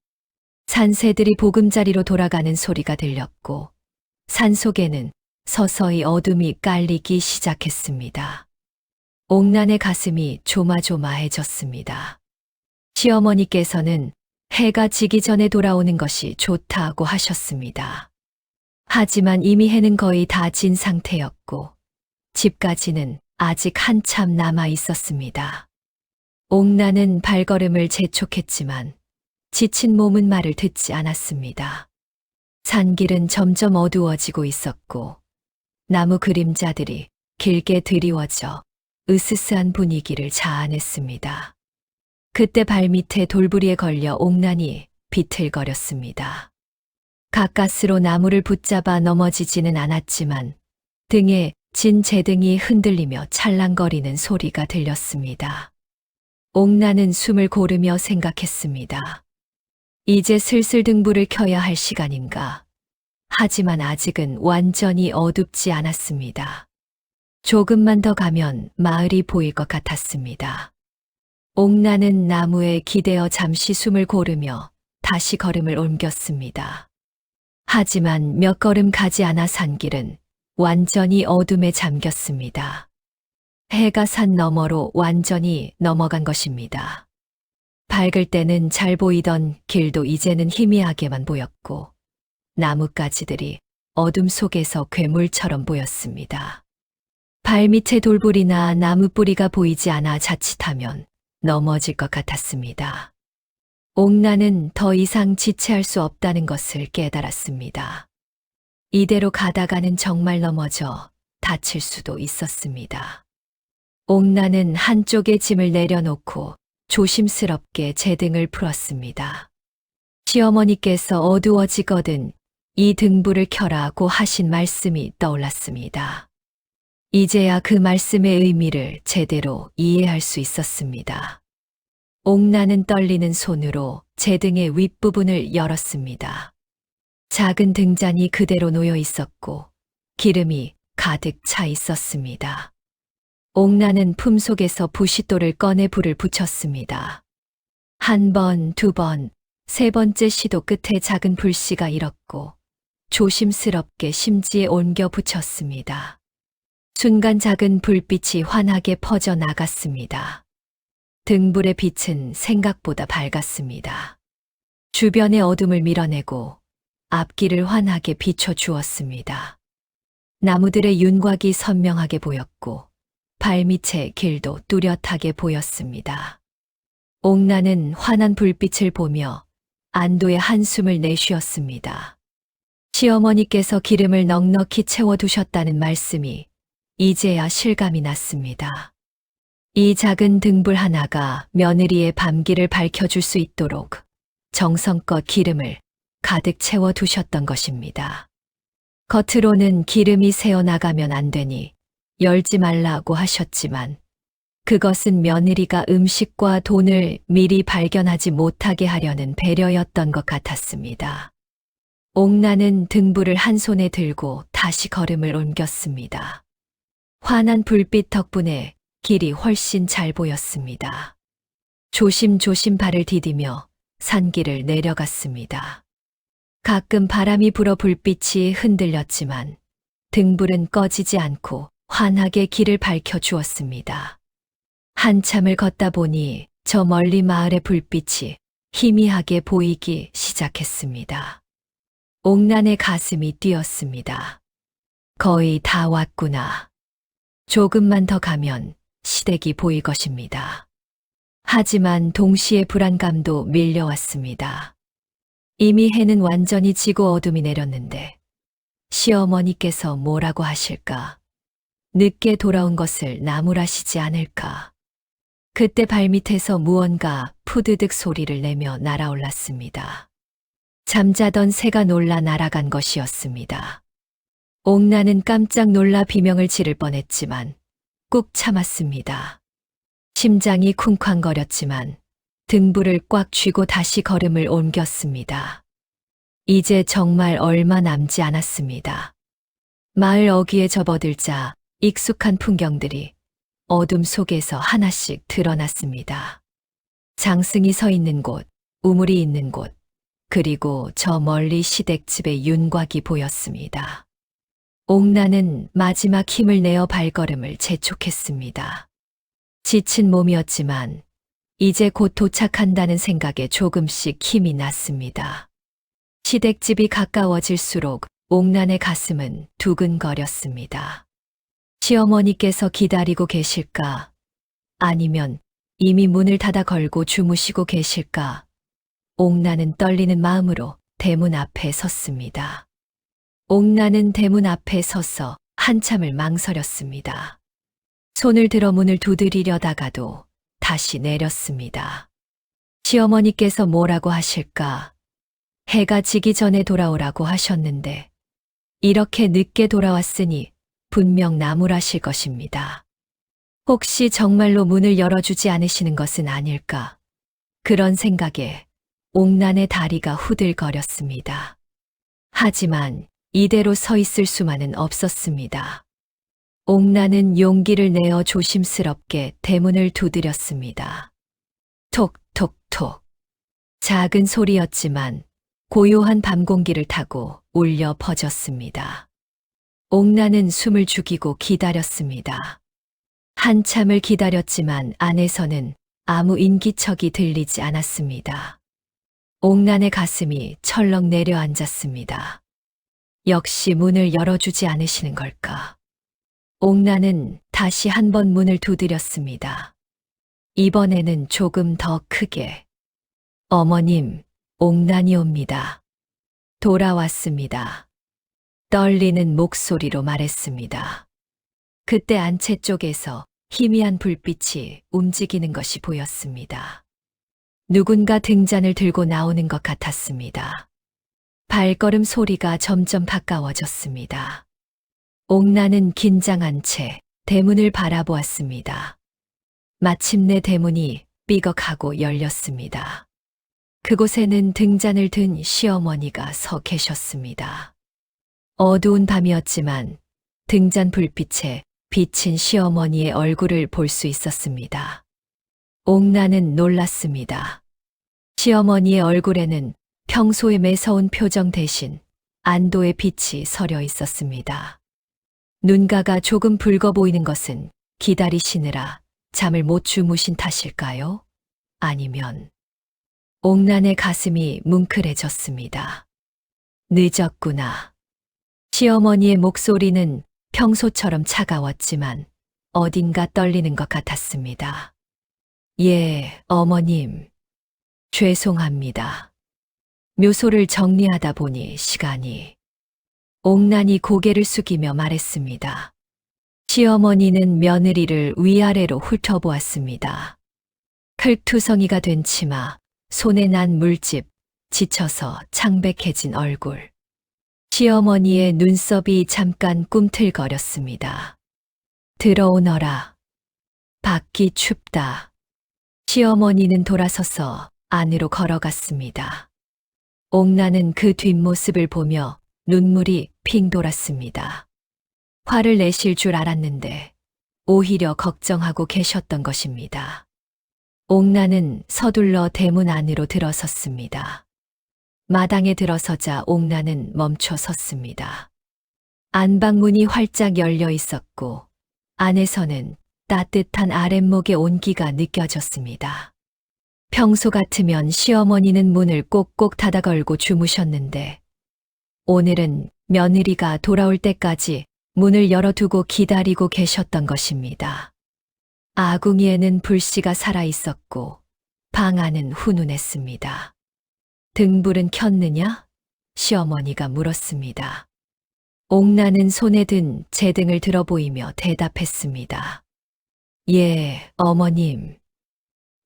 산새들이 보금자리로 돌아가는 소리가 들렸고 산속에는 서서히 어둠이 깔리기 시작했습니다. 옥난의 가슴이 조마조마해졌습니다. 시어머니께서는 해가 지기 전에 돌아오는 것이 좋다고 하셨습니다. 하지만 이미 해는 거의 다 진 상태였고 집까지는 아직 한참 남아 있었습니다. 옥난은 발걸음을 재촉했지만 지친 몸은 말을 듣지 않았습니다. 산길은 점점 어두워지고 있었고 나무 그림자들이 길게 드리워져 으스스한 분위기를 자아냈습니다. 그때 발밑에 돌부리에 걸려 옥난이 비틀거렸습니다. 가까스로 나무를 붙잡아 넘어지지는 않았지만 등에 진 제등이 흔들리며 찰랑거리는 소리가 들렸습니다. 옥나는 숨을 고르며 생각했습니다. 이제 슬슬 등불을 켜야 할 시간인가. 하지만 아직은 완전히 어둡지 않았습니다. 조금만 더 가면 마을이 보일 것 같았습니다. 옥나는 나무에 기대어 잠시 숨을 고르며 다시 걸음을 옮겼습니다. 하지만 몇 걸음 가지 않아 산길은 완전히 어둠에 잠겼습니다. 해가 산 너머로 완전히 넘어간 것입니다. 밝을 때는 잘 보이던 길도 이제는 희미하게만 보였고 나뭇가지들이 어둠 속에서 괴물처럼 보였습니다. 발밑에 돌불이나 나무 뿌리가 보이지 않아 자칫하면 넘어질 것 같았습니다. 옥나는 더 이상 지체할 수 없다는 것을 깨달았습니다. 이대로 가다가는 정말 넘어져 다칠 수도 있었습니다. 옥나는 한쪽에 짐을 내려놓고 조심스럽게 제등을 풀었습니다. 시어머니께서 어두워지거든 이 등불을 켜라고 하신 말씀이 떠올랐습니다. 이제야 그 말씀의 의미를 제대로 이해할 수 있었습니다. 옥나는 떨리는 손으로 제등의 윗부분을 열었습니다. 작은 등잔이 그대로 놓여 있었고 기름이 가득 차 있었습니다. 옥나는 품속에서 부싯돌을 꺼내 불을 붙였습니다. 한 번, 두 번, 세 번째 시도 끝에 작은 불씨가 일었고 조심스럽게 심지에 옮겨 붙였습니다. 순간 작은 불빛이 환하게 퍼져 나갔습니다. 등불의 빛은 생각보다 밝았습니다. 주변의 어둠을 밀어내고 앞길을 환하게 비춰주었습니다. 나무들의 윤곽이 선명하게 보였고 발밑의 길도 뚜렷하게 보였습니다. 옥나는 환한 불빛을 보며 안도의 한숨을 내쉬었습니다. 시어머니께서 기름을 넉넉히 채워두셨다는 말씀이 이제야 실감이 났습니다. 이 작은 등불 하나가 며느리의 밤길을 밝혀줄 수 있도록 정성껏 기름을 가득 채워두셨던 것입니다. 겉으로는 기름이 새어나가면 안 되니 열지 말라고 하셨지만 그것은 며느리가 음식과 돈을 미리 발견하지 못하게 하려는 배려였던 것 같았습니다. 옥나는 등불을 한 손에 들고 다시 걸음을 옮겼습니다. 환한 불빛 덕분에 길이 훨씬 잘 보였습니다. 조심조심 발을 디디며 산길을 내려갔습니다. 가끔 바람이 불어 불빛이 흔들렸지만 등불은 꺼지지 않고 환하게 길을 밝혀주었습니다. 한참을 걷다 보니 저 멀리 마을의 불빛이 희미하게 보이기 시작했습니다. 옥난의 가슴이 뛰었습니다. 거의 다 왔구나. 조금만 더 가면 시댁이 보일 것입니다. 하지만 동시에 불안감도 밀려왔습니다. 이미 해는 완전히 지고 어둠이 내렸는데 시어머니께서 뭐라고 하실까? 늦게 돌아온 것을 나무라시지 않을까? 그때 발밑에서 무언가 푸드득 소리를 내며 날아올랐습니다. 잠자던 새가 놀라 날아간 것이었습니다. 옥나는 깜짝 놀라 비명을 지를 뻔했지만 꾹 참았습니다. 심장이 쿵쾅거렸지만 등불을 꽉 쥐고 다시 걸음을 옮겼습니다. 이제 정말 얼마 남지 않았습니다. 마을 어귀에 접어들자 익숙한 풍경들이 어둠 속에서 하나씩 드러났습니다. 장승이 서 있는 곳, 우물이 있는 곳, 그리고 저 멀리 시댁집의 윤곽이 보였습니다. 옥나는 마지막 힘을 내어 발걸음을 재촉했습니다. 지친 몸이었지만 이제 곧 도착한다는 생각에 조금씩 힘이 났습니다. 시댁집이 가까워질수록 옥난의 가슴은 두근거렸습니다. 시어머니께서 기다리고 계실까? 아니면 이미 문을 닫아 걸고 주무시고 계실까? 옥난은 떨리는 마음으로 대문 앞에 섰습니다. 옥난은 대문 앞에 서서 한참을 망설였습니다. 손을 들어 문을 두드리려다가도 다시 내렸습니다. 시어머니께서 뭐라고 하실까? 해가 지기 전에 돌아오라고 하셨는데 이렇게 늦게 돌아왔으니 분명 나무라실 것입니다. 혹시 정말로 문을 열어주지 않으시는 것은 아닐까? 그런 생각에 옥란의 다리가 후들거렸습니다. 하지만 이대로 서 있을 수만은 없었습니다. 옥란은 용기를 내어 조심스럽게 대문을 두드렸습니다. 톡톡톡. 작은 소리였지만 고요한 밤 공기를 타고 울려 퍼졌습니다. 옥란은 숨을 죽이고 기다렸습니다. 한참을 기다렸지만 안에서는 아무 인기척이 들리지 않았습니다. 옥란의 가슴이 철렁 내려앉았습니다. 역시 문을 열어주지 않으시는 걸까? 옥란은 다시 한 번 문을 두드렸습니다. 이번에는 조금 더 크게. 어머님, 옥란이 옵니다. 돌아왔습니다. 떨리는 목소리로 말했습니다. 그때 안채 쪽에서 희미한 불빛이 움직이는 것이 보였습니다. 누군가 등잔을 들고 나오는 것 같았습니다. 발걸음 소리가 점점 가까워졌습니다. 옥란은 긴장한 채 대문을 바라보았습니다. 마침내 대문이 삐걱하고 열렸습니다. 그곳에는 등잔을 든 시어머니가 서 계셨습니다. 어두운 밤이었지만 등잔 불빛에 비친 시어머니의 얼굴을 볼 수 있었습니다. 옥란은 놀랐습니다. 시어머니의 얼굴에는 평소의 매서운 표정 대신 안도의 빛이 서려 있었습니다. 눈가가 조금 붉어 보이는 것은 기다리시느라 잠을 못 주무신 탓일까요? 아니면 옥란의 가슴이 뭉클해졌습니다. 늦었구나. 시어머니의 목소리는 평소처럼 차가웠지만 어딘가 떨리는 것 같았습니다. 예, 어머님. 죄송합니다. 묘소를 정리하다 보니 시간이. 옥란이 고개를 숙이며 말했습니다. 시어머니는 며느리를 위아래로 훑어보았습니다. 클투성이가 된 치마, 손에 난 물집, 지쳐서 창백해진 얼굴. 시어머니의 눈썹이 잠깐 꿈틀거렸습니다. 들어오너라. 밖이 춥다. 시어머니는 돌아서서 안으로 걸어갔습니다. 옥란은 그 뒷모습을 보며 눈물이 핑 돌았습니다. 화를 내실 줄 알았는데 오히려 걱정하고 계셨던 것입니다. 옥란은 서둘러 대문 안으로 들어섰습니다. 마당에 들어서자 옥란은 멈춰 섰습니다. 안방문이 활짝 열려 있었고 안에서는 따뜻한 아랫목의 온기가 느껴졌습니다. 평소 같으면 시어머니는 문을 꼭꼭 닫아 걸고 주무셨는데 오늘은 며느리가 돌아올 때까지 문을 열어두고 기다리고 계셨던 것입니다. 아궁이에는 불씨가 살아 있었고 방 안은 훈훈했습니다. 등불은 켰느냐? 시어머니가 물었습니다. 옥란은 손에 든 제등을 들어 보이며 대답했습니다. 예, 어머님.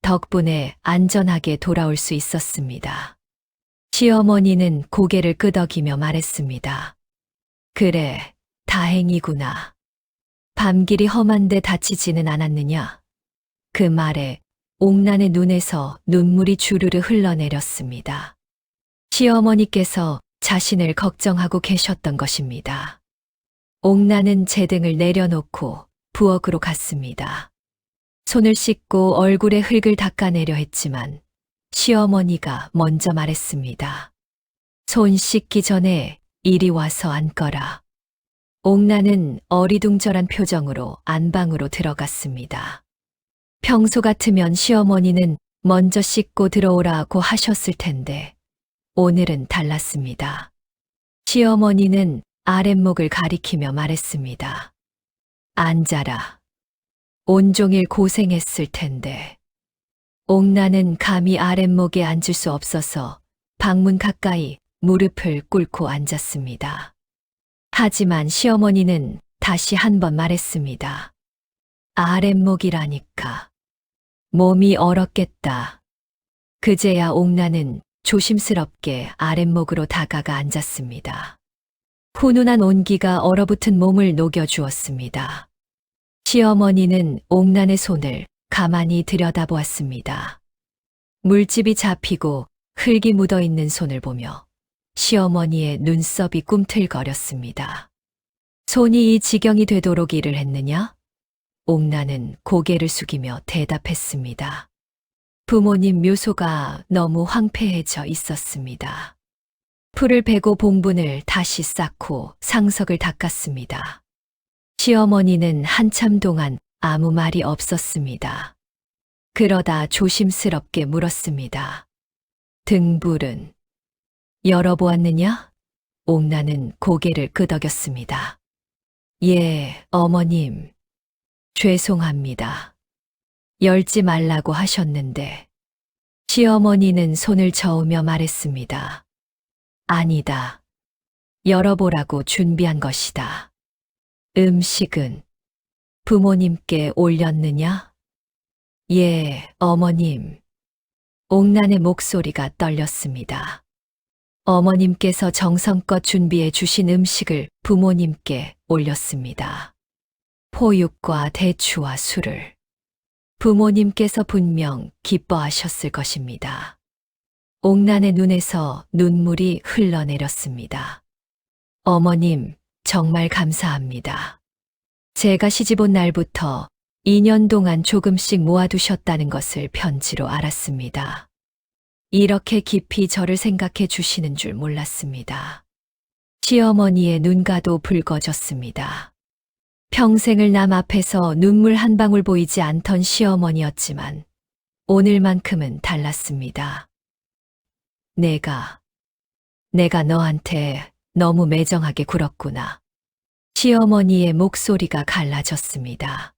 덕분에 안전하게 돌아올 수 있었습니다. 시어머니는 고개를 끄덕이며 말했습니다. 그래, 다행이구나. 밤길이 험한데 다치지는 않았느냐? 그 말에 옥란의 눈에서 눈물이 주르르 흘러내렸습니다. 시어머니께서 자신을 걱정하고 계셨던 것입니다. 옥란은 제등을 내려놓고 부엌으로 갔습니다. 손을 씻고 얼굴에 흙을 닦아내려 했지만 시어머니가 먼저 말했습니다. 손 씻기 전에 이리 와서 앉거라. 옥란은 어리둥절한 표정으로 안방으로 들어갔습니다. 평소 같으면 시어머니는 먼저 씻고 들어오라고 하셨을 텐데 오늘은 달랐습니다. 시어머니는 아랫목을 가리키며 말했습니다. 앉아라. 온종일 고생했을 텐데. 옥란은 감히 아랫목에 앉을 수 없어서 방문 가까이 무릎을 꿇고 앉았습니다. 하지만 시어머니는 다시 한 번 말했습니다. 아랫목이라니까. 몸이 얼었겠다. 그제야 옥란은 조심스럽게 아랫목으로 다가가 앉았습니다. 훈훈한 온기가 얼어붙은 몸을 녹여주었습니다. 시어머니는 옥난의 손을 가만히 들여다보았습니다. 물집이 잡히고 흙이 묻어있는 손을 보며 시어머니의 눈썹이 꿈틀거렸습니다. 손이 이 지경이 되도록 일을 했느냐? 옥난은 고개를 숙이며 대답했습니다. 부모님 묘소가 너무 황폐해져 있었습니다. 풀을 베고 봉분을 다시 쌓고 상석을 닦았습니다. 시어머니는 한참 동안 아무 말이 없었습니다. 그러다 조심스럽게 물었습니다. 등불은 열어보았느냐? 옥난은 고개를 끄덕였습니다. 예, 어머님. 죄송합니다. 열지 말라고 하셨는데. 시어머니는 손을 저으며 말했습니다. 아니다. 열어보라고 준비한 것이다. 음식은 부모님께 올렸느냐? 예, 어머님. 옥난의 목소리가 떨렸습니다. 어머님께서 정성껏 준비해 주신 음식을 부모님께 올렸습니다. 포육과 대추와 술을. 부모님께서 분명 기뻐하셨을 것입니다. 옥난의 눈에서 눈물이 흘러내렸습니다. 어머님, 정말 감사합니다. 제가 시집온 날부터 2년 동안 조금씩 모아두셨다는 것을 편지로 알았습니다. 이렇게 깊이 저를 생각해 주시는 줄 몰랐습니다. 시어머니의 눈가도 붉어졌습니다. 평생을 남 앞에서 눈물 한 방울 보이지 않던 시어머니였지만 오늘만큼은 달랐습니다. 내가 너한테 너무 매정하게 굴었구나. 시어머니의 목소리가 갈라졌습니다.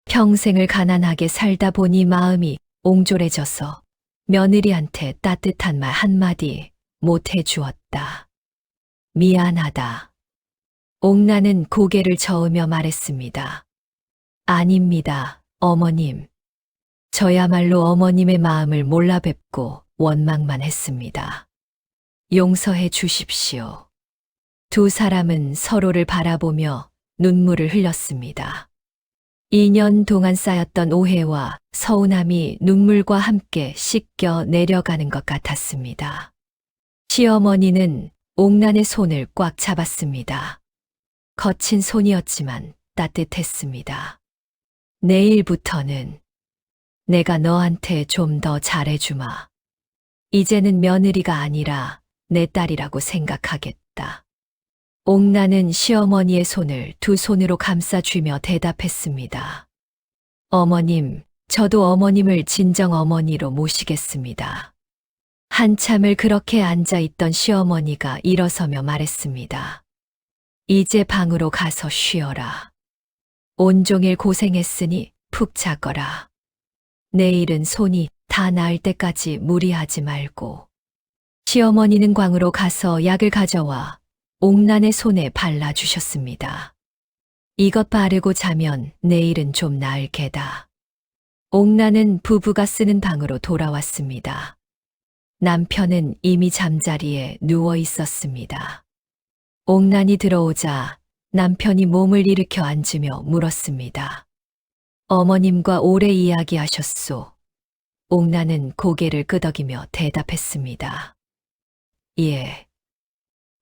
평생을 가난하게 살다 보니 마음이 옹졸해져서 며느리한테 따뜻한 말 한마디 못 해주었다. 미안하다. 옥난은 고개를 저으며 말했습니다. 아닙니다, 어머님. 저야말로 어머님의 마음을 몰라 뵙고 원망만 했습니다. 용서해 주십시오. 두 사람은 서로를 바라보며 눈물을 흘렸습니다. 2년 동안 쌓였던 오해와 서운함이 눈물과 함께 씻겨 내려가는 것 같았습니다. 시어머니는 옥난의 손을 꽉 잡았습니다. 거친 손이었지만 따뜻했습니다. 내일부터는 내가 너한테 좀 더 잘해주마. 이제는 며느리가 아니라 내 딸이라고 생각하겠다. 옥난은 시어머니의 손을 두 손으로 감싸쥐며 대답했습니다. 어머님, 저도 어머님을 진정 어머니로 모시겠습니다. 한참을 그렇게 앉아있던 시어머니가 일어서며 말했습니다. 이제 방으로 가서 쉬어라. 온종일 고생했으니 푹 자거라. 내일은 손이 다 나을 때까지 무리하지 말고. 시어머니는 광으로 가서 약을 가져와 옥난의 손에 발라주셨습니다. 이것 바르고 자면 내일은 좀 나을 게다. 옥난은 부부가 쓰는 방으로 돌아왔습니다. 남편은 이미 잠자리에 누워 있었습니다. 옥난이 들어오자 남편이 몸을 일으켜 앉으며 물었습니다. 어머님과 오래 이야기하셨소. 옥난은 고개를 끄덕이며 대답했습니다. 예.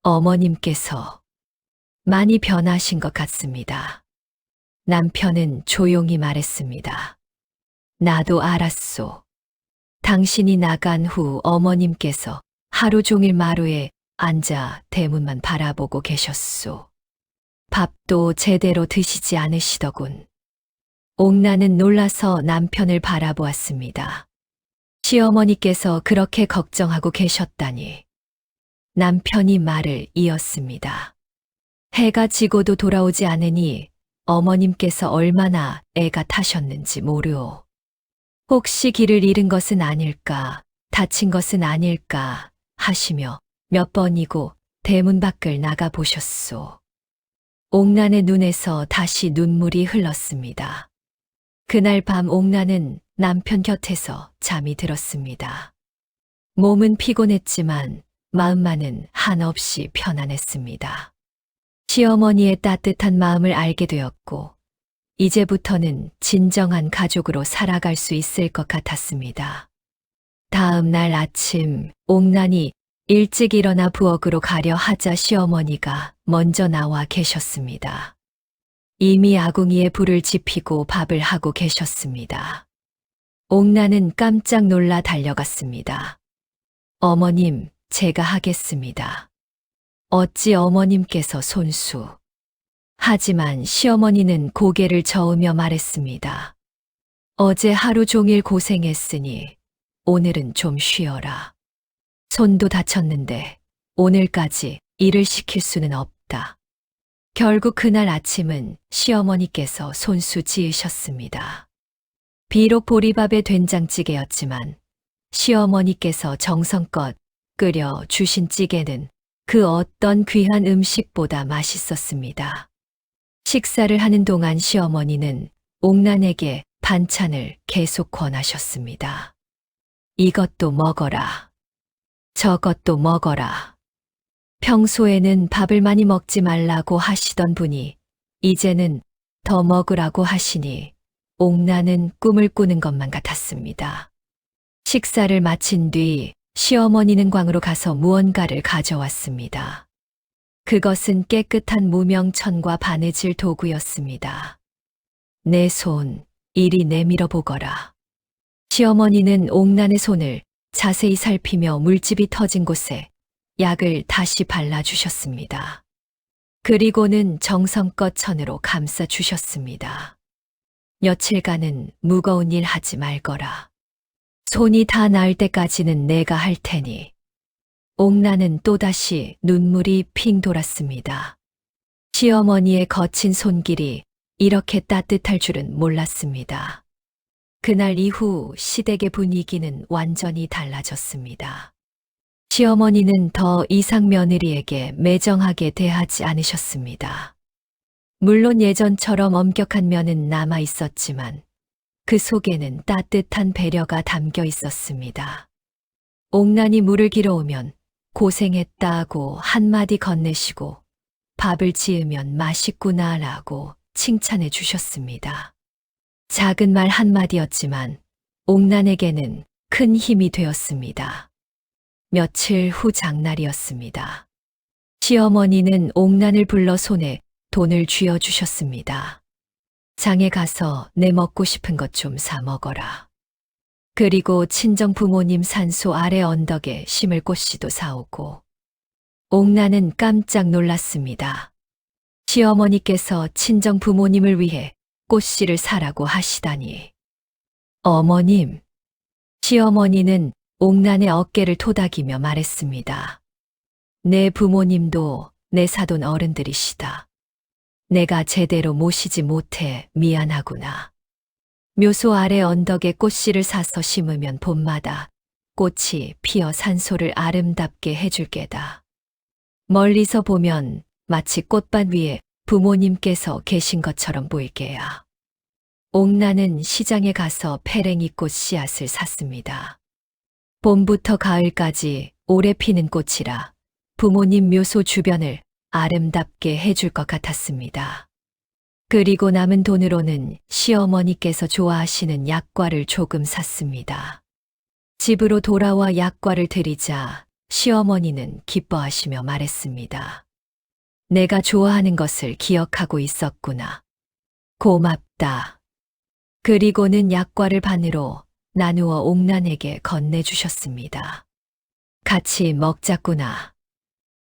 어머님께서 많이 변하신 것 같습니다. 남편은 조용히 말했습니다. 나도 알았소. 당신이 나간 후 어머님께서 하루 종일 마루에 앉아 대문만 바라보고 계셨소. 밥도 제대로 드시지 않으시더군. 옥난은 놀라서 남편을 바라보았습니다. 시어머니께서 그렇게 걱정하고 계셨다니. 남편이 말을 이었습니다. 해가 지고도 돌아오지 않으니 어머님께서 얼마나 애가 타셨는지 모르오. 혹시 길을 잃은 것은 아닐까, 다친 것은 아닐까 하시며 몇 번이고 대문 밖을 나가 보셨소. 옥난의 눈에서 다시 눈물이 흘렀습니다. 그날 밤 옥난은 남편 곁에서 잠이 들었습니다. 몸은 피곤했지만 마음만은 한없이 편안했습니다. 시어머니의 따뜻한 마음을 알게 되었고, 이제부터는 진정한 가족으로 살아갈 수 있을 것 같았습니다. 다음 날 아침, 옥난이 일찍 일어나 부엌으로 가려 하자 시어머니가 먼저 나와 계셨습니다. 이미 아궁이에 불을 지피고 밥을 하고 계셨습니다. 옥난은 깜짝 놀라 달려갔습니다. 어머님, 제가 하겠습니다. 어찌 어머님께서 손수. 하지만 시어머니는 고개를 저으며 말했습니다. 어제 하루 종일 고생했으니 오늘은 좀 쉬어라. 손도 다쳤는데 오늘까지 일을 시킬 수는 없다. 결국 그날 아침은 시어머니께서 손수 지으셨습니다. 비록 보리밥에 된장찌개였지만 시어머니께서 정성껏 끓여 주신 찌개는 그 어떤 귀한 음식보다 맛있었습니다. 식사를 하는 동안 시어머니는 옥난에게 반찬을 계속 권하셨습니다. 이것도 먹어라. 저것도 먹어라. 평소에는 밥을 많이 먹지 말라고 하시던 분이 이제는 더 먹으라고 하시니 옥난은 꿈을 꾸는 것만 같았습니다. 식사를 마친 뒤 시어머니는 광으로 가서 무언가를 가져왔습니다. 그것은 깨끗한 무명천과 바느질 도구였습니다. 내 손, 이리 내밀어 보거라. 시어머니는 옥난의 손을 자세히 살피며 물집이 터진 곳에 약을 다시 발라주셨습니다. 그리고는 정성껏 천으로 감싸주셨습니다. 며칠간은 무거운 일 하지 말거라. 손이 다 나을 때까지는 내가 할 테니. 옥난은 또다시 눈물이 핑 돌았습니다. 시어머니의 거친 손길이 이렇게 따뜻할 줄은 몰랐습니다. 그날 이후 시댁의 분위기는 완전히 달라졌습니다. 시어머니는 더 이상 며느리에게 매정하게 대하지 않으셨습니다. 물론 예전처럼 엄격한 면은 남아 있었지만 그 속에는 따뜻한 배려가 담겨 있었습니다. 옥난이 물을 길어오면 고생했다고 한마디 건네시고 밥을 지으면 맛있구나라고 칭찬해 주셨습니다. 작은 말 한마디였지만 옥난에게는 큰 힘이 되었습니다. 며칠 후 장날이었습니다. 시어머니는 옥난을 불러 손에 돈을 쥐어주셨습니다. 장에 가서 내 먹고 싶은 것 좀 사 먹어라. 그리고 친정 부모님 산소 아래 언덕에 심을 꽃씨도 사오고. 옥난은 깜짝 놀랐습니다. 시어머니께서 친정 부모님을 위해 꽃씨를 사라고 하시다니. 어머님. 시어머니는 옥난의 어깨를 토닥이며 말했습니다. 내 부모님도 내 사돈 어른들이시다. 내가 제대로 모시지 못해 미안하구나. 묘소 아래 언덕에 꽃씨를 사서 심으면 봄마다 꽃이 피어 산소를 아름답게 해줄 게다. 멀리서 보면 마치 꽃밭 위에 부모님께서 계신 것처럼 보일 게야. 옥난은 시장에 가서 페랭이꽃 씨앗을 샀습니다. 봄부터 가을까지 오래 피는 꽃이라 부모님 묘소 주변을 아름답게 해줄 것 같았습니다. 그리고 남은 돈으로는 시어머니께서 좋아하시는 약과를 조금 샀습니다. 집으로 돌아와 약과를 드리자 시어머니는 기뻐하시며 말했습니다. 내가 좋아하는 것을 기억하고 있었구나. 고맙다. 그리고는 약과를 반으로 나누어 옥난에게 건네주셨습니다. 같이 먹자꾸나.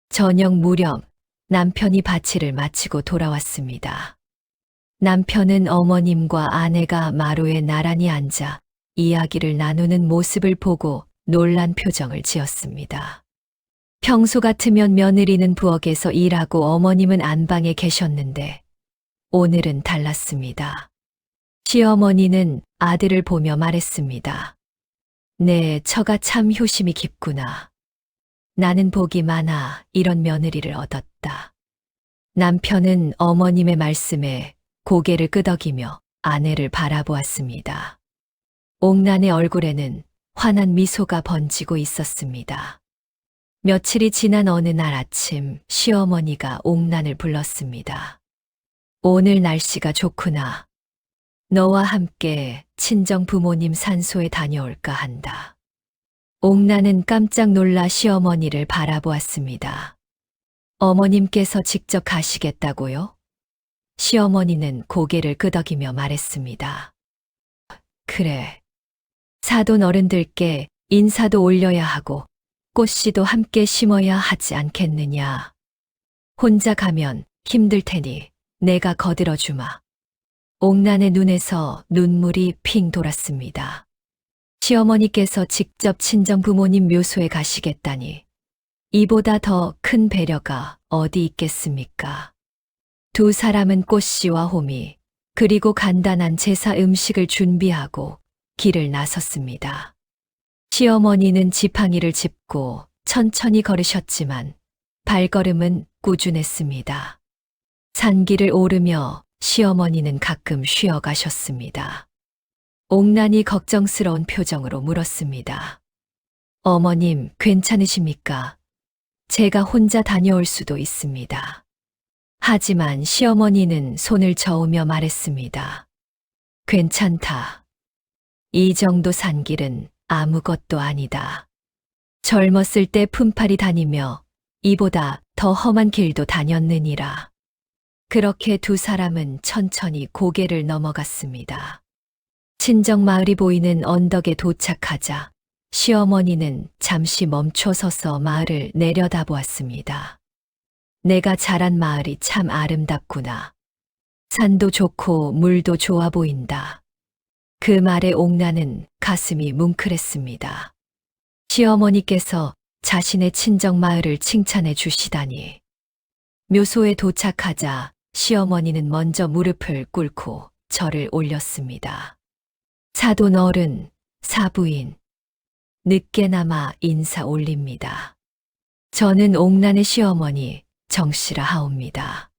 저녁 무렵 남편이 바치를 마치고 돌아왔습니다. 남편은 어머님과 아내가 마루에 나란히 앉아 이야기를 나누는 모습을 보고 놀란 표정을 지었습니다. 평소 같으면 며느리는 부엌에서 일하고 어머님은 안방에 계셨는데 오늘은 달랐습니다. 시어머니는 아들을 보며 말했습니다. 내 처가 참 효심이 깊구나. 나는 복이 많아 이런 며느리를 얻었다. 남편은 어머님의 말씀에 고개를 끄덕이며 아내를 바라보았습니다. 옥난의 얼굴에는 환한 미소가 번지고 있었습니다. 며칠이 지난 어느 날 아침 시어머니가 옥란을 불렀습니다. 오늘 날씨가 좋구나. 너와 함께 친정 부모님 산소에 다녀올까 한다. 옥란은 깜짝 놀라 시어머니를 바라보았습니다. 어머님께서 직접 가시겠다고요? 시어머니는 고개를 끄덕이며 말했습니다. 그래. 사돈 어른들께 인사도 올려야 하고 꽃씨도 함께 심어야 하지 않겠느냐. 혼자 가면 힘들 테니 내가 거들어 주마. 옥란의 눈에서 눈물이 핑 돌았습니다. 시어머니께서 직접 친정 부모님 묘소에 가시겠다니 이보다 더 큰 배려가 어디 있겠습니까? 두 사람은 꽃씨와 호미 그리고 간단한 제사 음식을 준비하고 길을 나섰습니다. 시어머니는 지팡이를 짚고 천천히 걸으셨지만 발걸음은 꾸준했습니다. 산길을 오르며 시어머니는 가끔 쉬어가셨습니다. 옥란이 걱정스러운 표정으로 물었습니다. 어머님, 괜찮으십니까? 제가 혼자 다녀올 수도 있습니다. 하지만 시어머니는 손을 저으며 말했습니다. 괜찮다. 이 정도 산길은 아무것도 아니다. 젊었을 때 품팔이 다니며 이보다 더 험한 길도 다녔느니라. 그렇게 두 사람은 천천히 고개를 넘어갔습니다. 친정 마을이 보이는 언덕에 도착하자 시어머니는 잠시 멈춰 서서 마을을 내려다보았습니다. 내가 자란 마을이 참 아름답구나. 산도 좋고 물도 좋아 보인다. 그 말에 옥란은 가슴이 뭉클했습니다. 시어머니께서 자신의 친정 마을을 칭찬해 주시다니. 묘소에 도착하자 시어머니는 먼저 무릎을 꿇고 절을 올렸습니다. 사돈 어른, 사부인, 늦게나마 인사 올립니다. 저는 옥란의 시어머니 정씨라 하옵니다.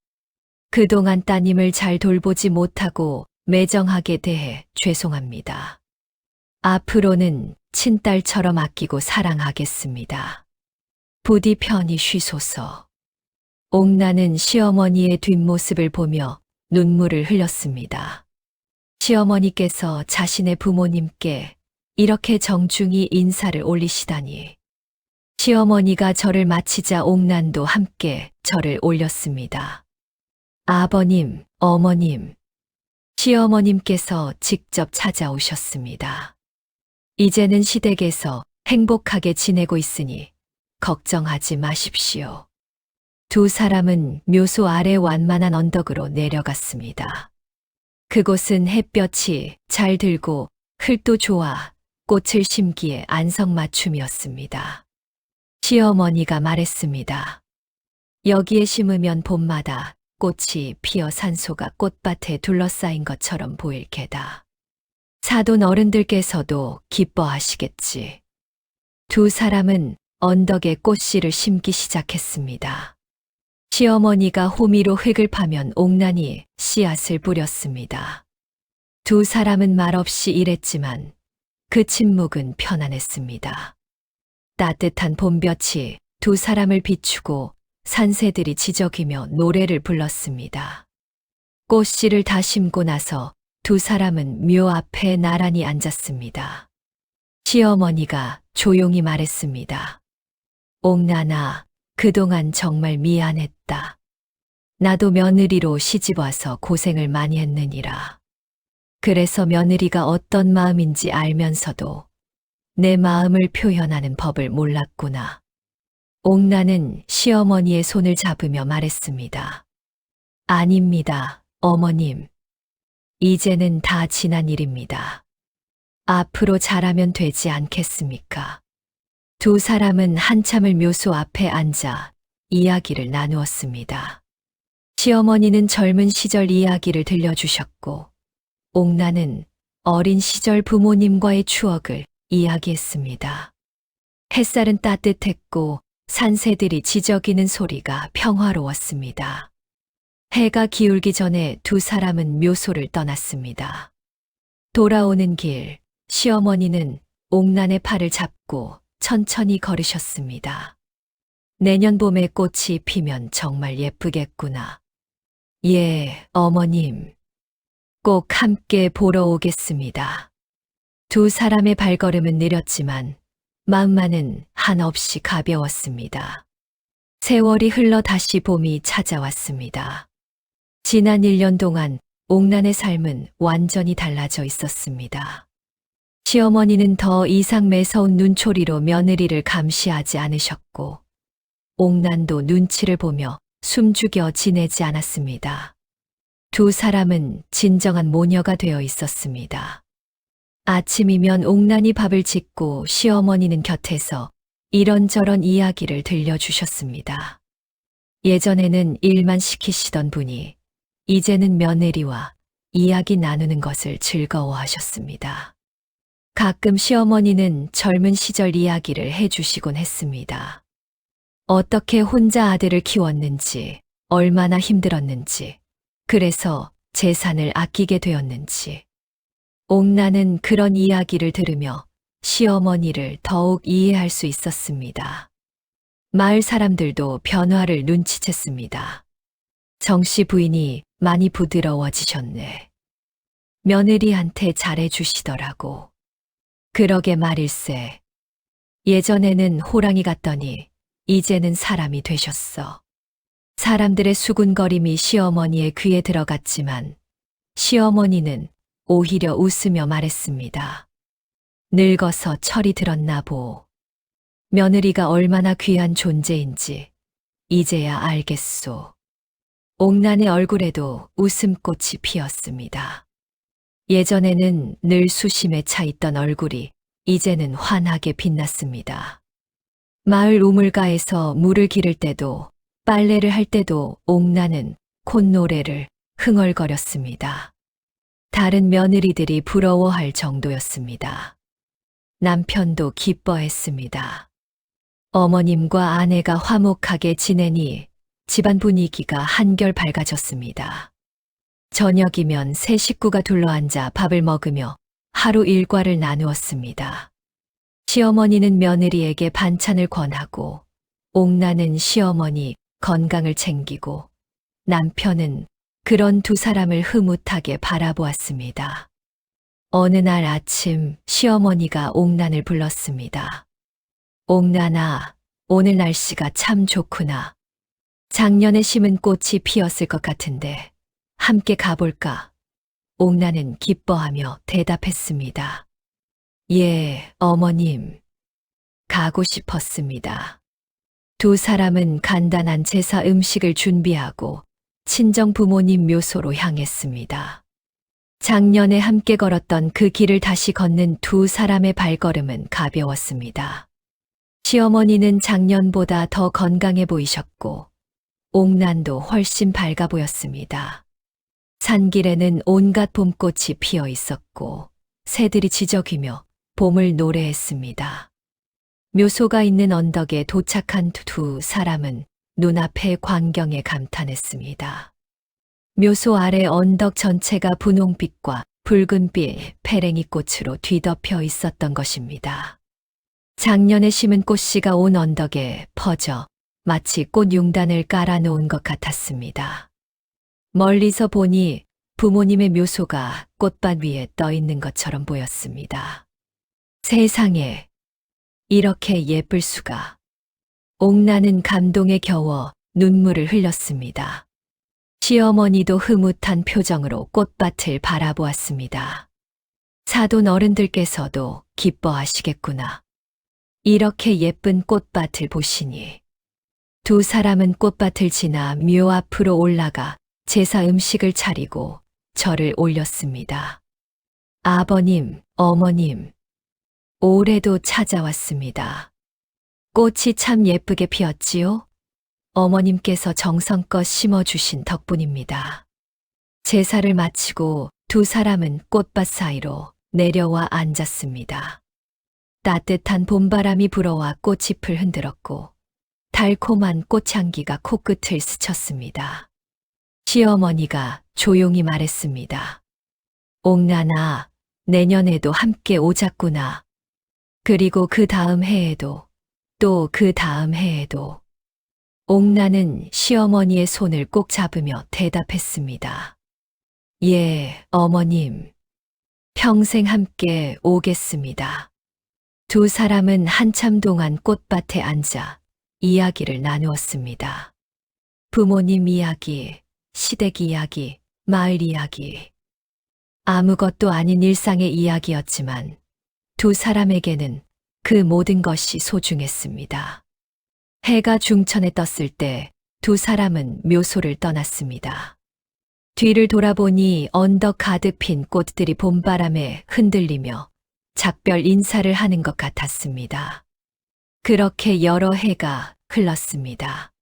그동안 따님을 잘 돌보지 못하고 매정하게 대해 죄송합니다. 앞으로는 친딸처럼 아끼고 사랑하겠습니다. 부디 편히 쉬소서. 옥란은 시어머니의 뒷모습을 보며 눈물을 흘렸습니다. 시어머니께서 자신의 부모님께 이렇게 정중히 인사를 올리시다니. 시어머니가 절을 마치자 옥란도 함께 절을 올렸습니다. 아버님, 어머님, 시어머님께서 직접 찾아오셨습니다. 이제는 시댁에서 행복하게 지내고 있으니 걱정하지 마십시오. 두 사람은 묘소 아래 완만한 언덕으로 내려갔습니다. 그곳은 햇볕이 잘 들고 흙도 좋아 꽃을 심기에 안성맞춤이었습니다. 시어머니가 말했습니다. 여기에 심으면 봄마다 꽃이 피어 산소가 꽃밭에 둘러싸인 것처럼 보일 게다. 사돈 어른들께서도 기뻐하시겠지. 두 사람은 언덕에 꽃씨를 심기 시작했습니다. 시어머니가 호미로 흙을 파면 옥란이 씨앗을 뿌렸습니다. 두 사람은 말없이 일했지만 그 침묵은 편안했습니다. 따뜻한 봄볕이 두 사람을 비추고 산새들이 지저귀며 노래를 불렀습니다. 꽃씨를 다 심고 나서 두 사람은 묘 앞에 나란히 앉았습니다. 시어머니가 조용히 말했습니다. 옥란아, 그동안 정말 미안했다. 나도 며느리로 시집와서 고생을 많이 했느니라. 그래서 며느리가 어떤 마음인지 알면서도 내 마음을 표현하는 법을 몰랐구나. 옥란은 시어머니의 손을 잡으며 말했습니다. 아닙니다, 어머님. 이제는 다 지난 일입니다. 앞으로 잘하면 되지 않겠습니까? 두 사람은 한참을 묘소 앞에 앉아 이야기를 나누었습니다. 시어머니는 젊은 시절 이야기를 들려주셨고, 옥란은 어린 시절 부모님과의 추억을 이야기했습니다. 햇살은 따뜻했고 산새들이 지저귀는 소리가 평화로웠습니다. 해가 기울기 전에 두 사람은 묘소를 떠났습니다. 돌아오는 길, 시어머니는 옥난의 팔을 잡고 천천히 걸으셨습니다. 내년 봄에 꽃이 피면 정말 예쁘겠구나. 예, 어머님. 꼭 함께 보러 오겠습니다. 두 사람의 발걸음은 느렸지만 마음만은 한없이 가벼웠습니다. 세월이 흘러 다시 봄이 찾아왔습니다. 지난 1년 동안 옥난의 삶은 완전히 달라져 있었습니다. 시어머니는 더 이상 매서운 눈초리로 며느리를 감시하지 않으셨고, 옥난도 눈치를 보며 숨죽여 지내지 않았습니다. 두 사람은 진정한 모녀가 되어 있었습니다. 아침이면 옥난이 밥을 짓고 시어머니는 곁에서 이런저런 이야기를 들려주셨습니다. 예전에는 일만 시키시던 분이 이제는 며느리와 이야기 나누는 것을 즐거워하셨습니다. 가끔 시어머니는 젊은 시절 이야기를 해주시곤 했습니다. 어떻게 혼자 아들을 키웠는지, 얼마나 힘들었는지, 그래서 재산을 아끼게 되었는지. 옥난은 그런 이야기를 들으며 시어머니를 더욱 이해할 수 있었습니다. 마을 사람들도 변화를 눈치챘습니다. 정씨 부인이 많이 부드러워지셨네. 며느리한테 잘해주시더라고. 그러게 말일세. 예전에는 호랑이 같더니 이제는 사람이 되셨어. 사람들의 수군거림이 시어머니의 귀에 들어갔지만 시어머니는 오히려 웃으며 말했습니다. 늙어서 철이 들었나 보. 며느리가 얼마나 귀한 존재인지 이제야 알겠소. 옥난의 얼굴에도 웃음꽃이 피었습니다. 예전에는 늘 수심에 차 있던 얼굴이 이제는 환하게 빛났습니다. 마을 우물가에서 물을 기를 때도 빨래를 할 때도 옥난은 콧노래를 흥얼거렸습니다. 다른 며느리들이 부러워할 정도였습니다. 남편도 기뻐했습니다. 어머님과 아내가 화목하게 지내니 집안 분위기가 한결 밝아졌습니다. 저녁이면 세 식구가 둘러앉아 밥을 먹으며 하루 일과를 나누었습니다. 시어머니는 며느리에게 반찬을 권하고, 옥난은 시어머니 건강을 챙기고, 남편은 그런 두 사람을 흐뭇하게 바라보았습니다. 어느 날 아침 시어머니가 옥난을 불렀습니다. 옥난아, 오늘 날씨가 참 좋구나. 작년에 심은 꽃이 피었을 것 같은데 함께 가볼까? 옥난은 기뻐하며 대답했습니다. 예, 어머님. 가고 싶었습니다. 두 사람은 간단한 제사 음식을 준비하고 친정 부모님 묘소로 향했습니다. 작년에 함께 걸었던 그 길을 다시 걷는 두 사람의 발걸음은 가벼웠습니다. 시어머니는 작년보다 더 건강해 보이셨고, 옥난도 훨씬 밝아 보였습니다. 산길에는 온갖 봄꽃이 피어 있었고, 새들이 지저귀며 봄을 노래했습니다. 묘소가 있는 언덕에 도착한 두 사람은 눈앞의 광경에 감탄했습니다. 묘소 아래 언덕 전체가 분홍빛과 붉은빛 페랭이꽃으로 뒤덮여 있었던 것입니다. 작년에 심은 꽃씨가 온 언덕에 퍼져 마치 꽃융단을 깔아놓은 것 같았습니다. 멀리서 보니 부모님의 묘소가 꽃밭 위에 떠 있는 것처럼 보였습니다. 세상에, 이렇게 예쁠 수가. 옥난은 감동에 겨워 눈물을 흘렸습니다. 시어머니도 흐뭇한 표정으로 꽃밭을 바라보았습니다. 사돈 어른들께서도 기뻐하시겠구나. 이렇게 예쁜 꽃밭을 보시니. 두 사람은 꽃밭을 지나 묘 앞으로 올라가 제사 음식을 차리고 절을 올렸습니다. 아버님, 어머님, 올해도 찾아왔습니다. 꽃이 참 예쁘게 피었지요? 어머님께서 정성껏 심어주신 덕분입니다. 제사를 마치고 두 사람은 꽃밭 사이로 내려와 앉았습니다. 따뜻한 봄바람이 불어와 꽃잎을 흔들었고 달콤한 꽃향기가 코끝을 스쳤습니다. 시어머니가 조용히 말했습니다. 옥난아, 내년에도 함께 오자꾸나. 그리고 그 다음 해에도 또 그 다음 해에도 옥나는 시어머니의 손을 꼭 잡으며 대답했습니다. 예, 어머님. 평생 함께 오겠습니다. 두 사람은 한참 동안 꽃밭에 앉아 이야기를 나누었습니다. 부모님 이야기, 시댁 이야기, 마을 이야기. 아무것도 아닌 일상의 이야기였지만 두 사람에게는 그 모든 것이 소중했습니다. 해가 중천에 떴을 때 두 사람은 묘소를 떠났습니다. 뒤를 돌아보니 언덕 가득 핀 꽃들이 봄바람에 흔들리며 작별 인사를 하는 것 같았습니다. 그렇게 여러 해가 흘렀습니다.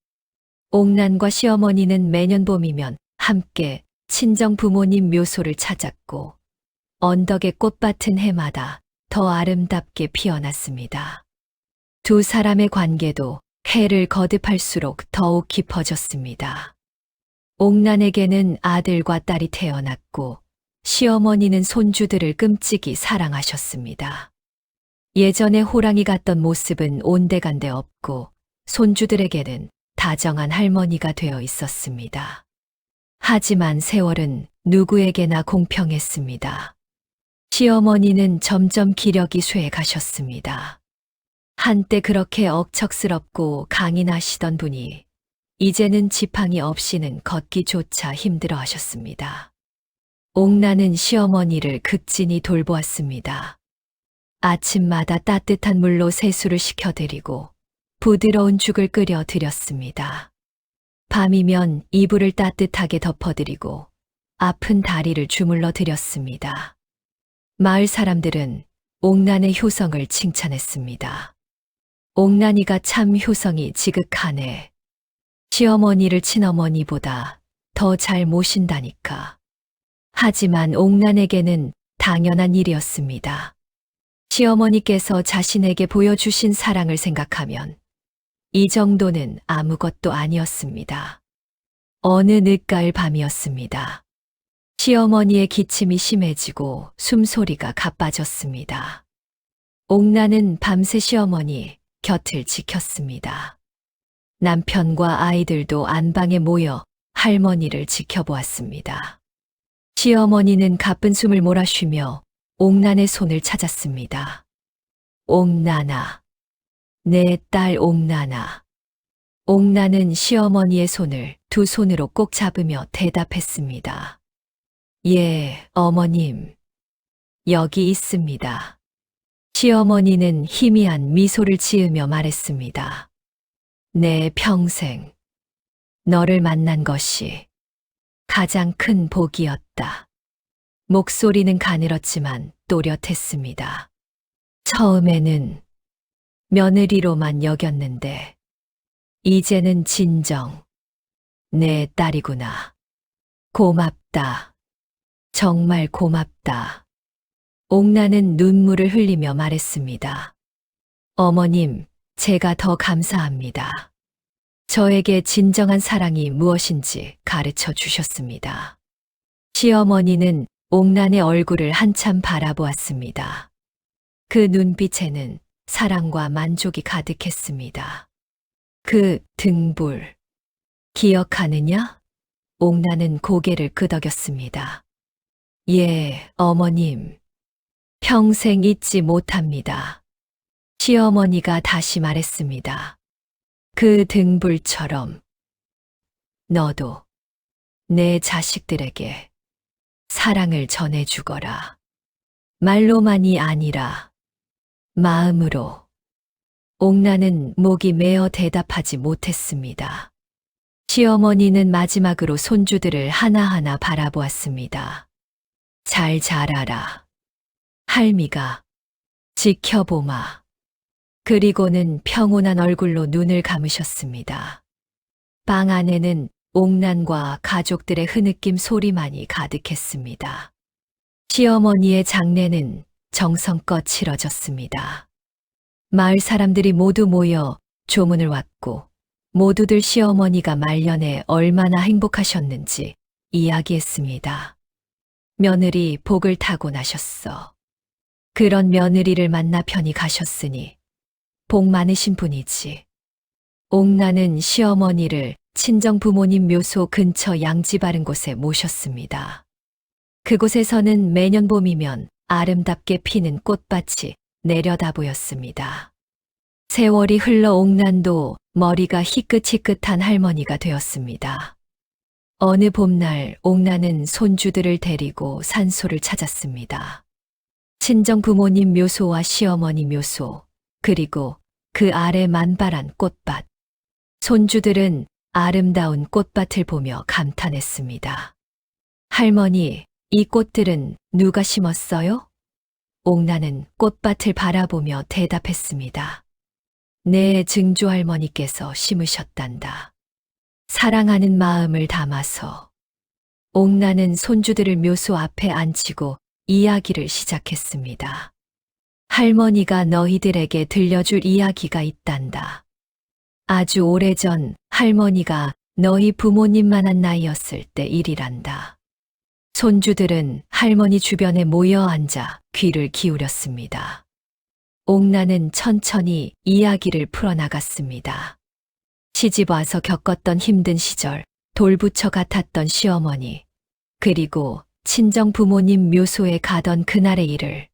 옥난과 시어머니는 매년 봄이면 함께 친정 부모님 묘소를 찾았고 언덕의 꽃밭은 해마다 더 아름답게 피어났습니다. 두 사람의 관계도 해를 거듭할수록 더욱 깊어졌습니다. 옥난에게는 아들과 딸이 태어났고 시어머니는 손주들을 끔찍이 사랑하셨습니다. 예전에 호랑이 같던 모습은 온데간데 없고 손주들에게는 다정한 할머니가 되어 있었습니다. 하지만 세월은 누구에게나 공평했습니다. 시어머니는 점점 기력이 쇠해 가셨습니다. 한때 그렇게 억척스럽고 강인하시던 분이 이제는 지팡이 없이는 걷기조차 힘들어 하셨습니다. 옥나는 시어머니를 극진히 돌보았습니다. 아침마다 따뜻한 물로 세수를 시켜드리고 부드러운 죽을 끓여 드렸습니다. 밤이면 이불을 따뜻하게 덮어드리고 아픈 다리를 주물러 드렸습니다. 마을 사람들은 옥난의 효성을 칭찬했습니다. 옥난이가 참 효성이 지극하네. 시어머니를 친어머니보다 더 잘 모신다니까. 하지만 옥난에게는 당연한 일이었습니다. 시어머니께서 자신에게 보여주신 사랑을 생각하면 이 정도는 아무것도 아니었습니다. 어느 늦가을 밤이었습니다. 시어머니의 기침이 심해지고 숨소리가 가빠졌습니다. 옥나는 밤새 시어머니 곁을 지켰습니다. 남편과 아이들도 안방에 모여 할머니를 지켜보았습니다. 시어머니는 가쁜 숨을 몰아쉬며 옥난의 손을 찾았습니다. 옥난아, 내 딸 옥난아. 옥난은 시어머니의 손을 두 손으로 꼭 잡으며 대답했습니다. 예, 어머님. 여기 있습니다. 시어머니는 희미한 미소를 지으며 말했습니다. 내 평생 너를 만난 것이 가장 큰 복이었다. 목소리는 가늘었지만 또렷했습니다. 처음에는 며느리로만 여겼는데 이제는 진정 내 딸이구나. 고맙다. 정말 고맙다. 옥나는 눈물을 흘리며 말했습니다. 어머님, 제가 더 감사합니다. 저에게 진정한 사랑이 무엇인지 가르쳐 주셨습니다. 시어머니는 옥난의 얼굴을 한참 바라보았습니다. 그 눈빛에는 사랑과 만족이 가득했습니다. 그 등불, 기억하느냐? 옥난은 고개를 끄덕였습니다. 예, 어머님. 평생 잊지 못합니다. 시어머니가 다시 말했습니다. 그 등불처럼 너도 내 자식들에게 사랑을 전해주거라. 말로만이 아니라 마음으로. 옥나는 목이 메어 대답하지 못했습니다. 시어머니는 마지막으로 손주들을 하나하나 바라보았습니다. 잘 자라라. 할미가 지켜보마. 그리고는 평온한 얼굴로 눈을 감으셨습니다. 방 안에는 옥난과 가족들의 흐느낌 소리만이 가득했습니다. 시어머니의 장례는 정성껏 치러졌습니다. 마을 사람들이 모두 모여 조문을 왔고 모두들 시어머니가 말년에 얼마나 행복하셨는지 이야기했습니다. 며느리 복을 타고 나셨어. 그런 며느리를 만나 편히 가셨으니 복 많으신 분이지. 옥나는 시어머니를 친정 부모님 묘소 근처 양지 바른 곳에 모셨습니다. 그곳에서는 매년 봄이면 아름답게 피는 꽃밭이 내려다 보였습니다. 세월이 흘러 옥난도 머리가 희끗희끗한 할머니가 되었습니다. 어느 봄날 옥난은 손주들을 데리고 산소를 찾았습니다. 친정 부모님 묘소와 시어머니 묘소, 그리고 그 아래 만발한 꽃밭. 손주들은 아름다운 꽃밭을 보며 감탄했습니다. 할머니, 이 꽃들은 누가 심었어요? 옥나는 꽃밭을 바라보며 대답했습니다. 내 증조할머니께서 심으셨단다. 사랑하는 마음을 담아서. 옥나는 손주들을 묘소 앞에 앉히고 이야기를 시작했습니다. 할머니가 너희들에게 들려줄 이야기가 있단다. 아주 오래전 할머니가 너희 부모님만한 나이였을 때 일이란다. 손주들은 할머니 주변에 모여 앉아 귀를 기울였습니다. 옥나는 천천히 이야기를 풀어나갔습니다. 시집 와서 겪었던 힘든 시절, 돌부처 같았던 시어머니, 그리고 친정 부모님 묘소에 가던 그날의 일을,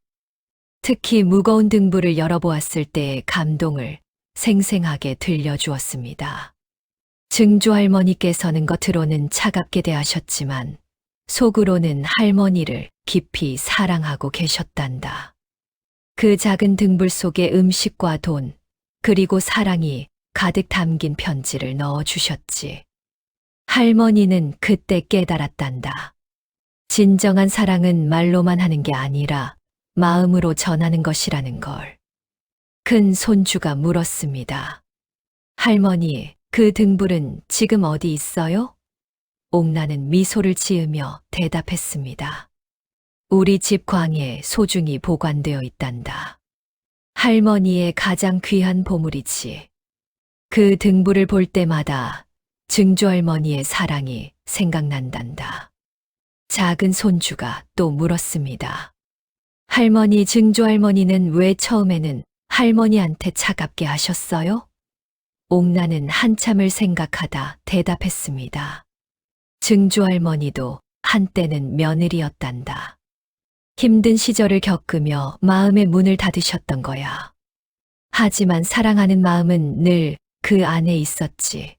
특히 무거운 등불을 열어보았을 때의 감동을 생생하게 들려주었습니다. 증조할머니께서는 겉으로는 차갑게 대하셨지만 속으로는 할머니를 깊이 사랑하고 계셨단다. 그 작은 등불 속에 음식과 돈, 그리고 사랑이 가득 담긴 편지를 넣어주셨지. 할머니는 그때 깨달았단다. 진정한 사랑은 말로만 하는 게 아니라 마음으로 전하는 것이라는 걸. 큰 손주가 물었습니다. 할머니, 그 등불은 지금 어디 있어요? 옥나는 미소를 지으며 대답했습니다. 우리 집 광에 소중히 보관되어 있단다. 할머니의 가장 귀한 보물이지. 그 등불을 볼 때마다 증조할머니의 사랑이 생각난단다. 작은 손주가 또 물었습니다. 할머니, 증조할머니는 왜 처음에는 할머니한테 차갑게 하셨어요? 옥나는 한참을 생각하다 대답했습니다. 증조할머니도 한때는 며느리였단다. 힘든 시절을 겪으며 마음의 문을 닫으셨던 거야. 하지만 사랑하는 마음은 늘 그 안에 있었지.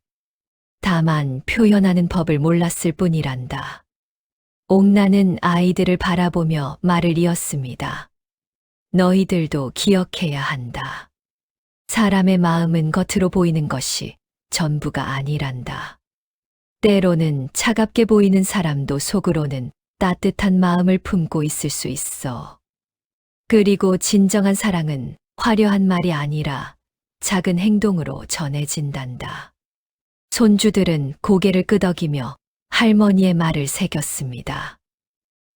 다만 표현하는 법을 몰랐을 뿐이란다. 옥나는 아이들을 바라보며 말을 이었습니다. 너희들도 기억해야 한다. 사람의 마음은 겉으로 보이는 것이 전부가 아니란다. 때로는 차갑게 보이는 사람도 속으로는 따뜻한 마음을 품고 있을 수 있어. 그리고 진정한 사랑은 화려한 말이 아니라 작은 행동으로 전해진단다. 손주들은 고개를 끄덕이며 할머니의 말을 새겼습니다.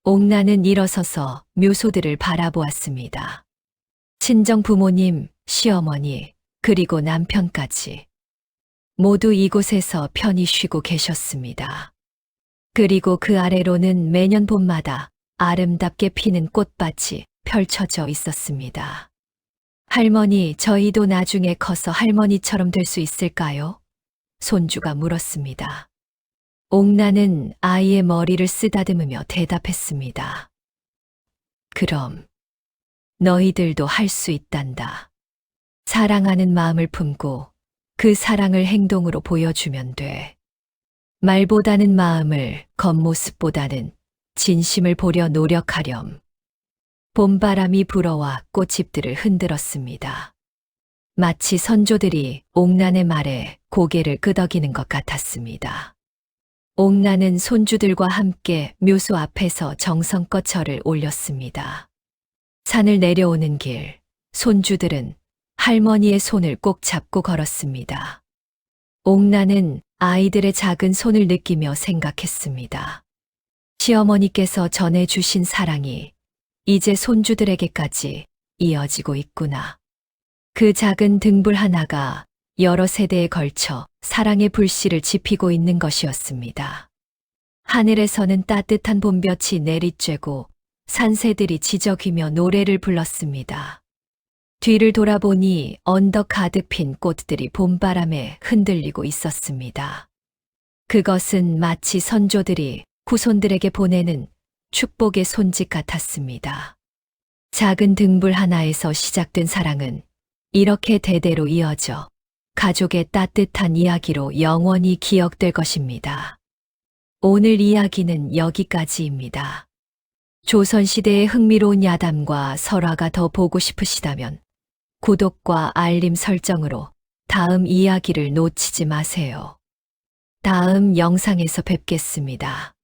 옥나는 일어서서 묘소들을 바라보았습니다. 친정 부모님, 시어머니, 그리고 남편까지. 모두 이곳에서 편히 쉬고 계셨습니다. 그리고 그 아래로는 매년 봄마다 아름답게 피는 꽃밭이 펼쳐져 있었습니다. 할머니, 저희도 나중에 커서 할머니처럼 될 수 있을까요? 손주가 물었습니다. 옥나는 아이의 머리를 쓰다듬으며 대답했습니다. 그럼 너희들도 할 수 있단다. 사랑하는 마음을 품고 그 사랑을 행동으로 보여주면 돼. 말보다는 마음을, 겉모습보다는 진심을 보려 노력하렴. 봄바람이 불어와 꽃잎들을 흔들었습니다. 마치 선조들이 옥난의 말에 고개를 끄덕이는 것 같았습니다. 옥난은 손주들과 함께 묘소 앞에서 정성껏 절을 올렸습니다. 산을 내려오는 길, 손주들은 할머니의 손을 꼭 잡고 걸었습니다. 옥난은 아이들의 작은 손을 느끼며 생각했습니다. 시어머니께서 전해주신 사랑이 이제 손주들에게까지 이어지고 있구나. 그 작은 등불 하나가 여러 세대에 걸쳐 사랑의 불씨를 지피고 있는 것이었습니다. 하늘에서는 따뜻한 봄볕이 내리쬐고 산새들이 지저귀며 노래를 불렀습니다. 뒤를 돌아보니 언덕 가득 핀 꽃들이 봄바람에 흔들리고 있었습니다. 그것은 마치 선조들이 후손들에게 보내는 축복의 손짓 같았습니다. 작은 등불 하나에서 시작된 사랑은 이렇게 대대로 이어져 가족의 따뜻한 이야기로 영원히 기억될 것입니다. 오늘 이야기는 여기까지입니다. 조선시대의 흥미로운 야담과 설화가 더 보고 싶으시다면 구독과 알림 설정으로 다음 이야기를 놓치지 마세요. 다음 영상에서 뵙겠습니다.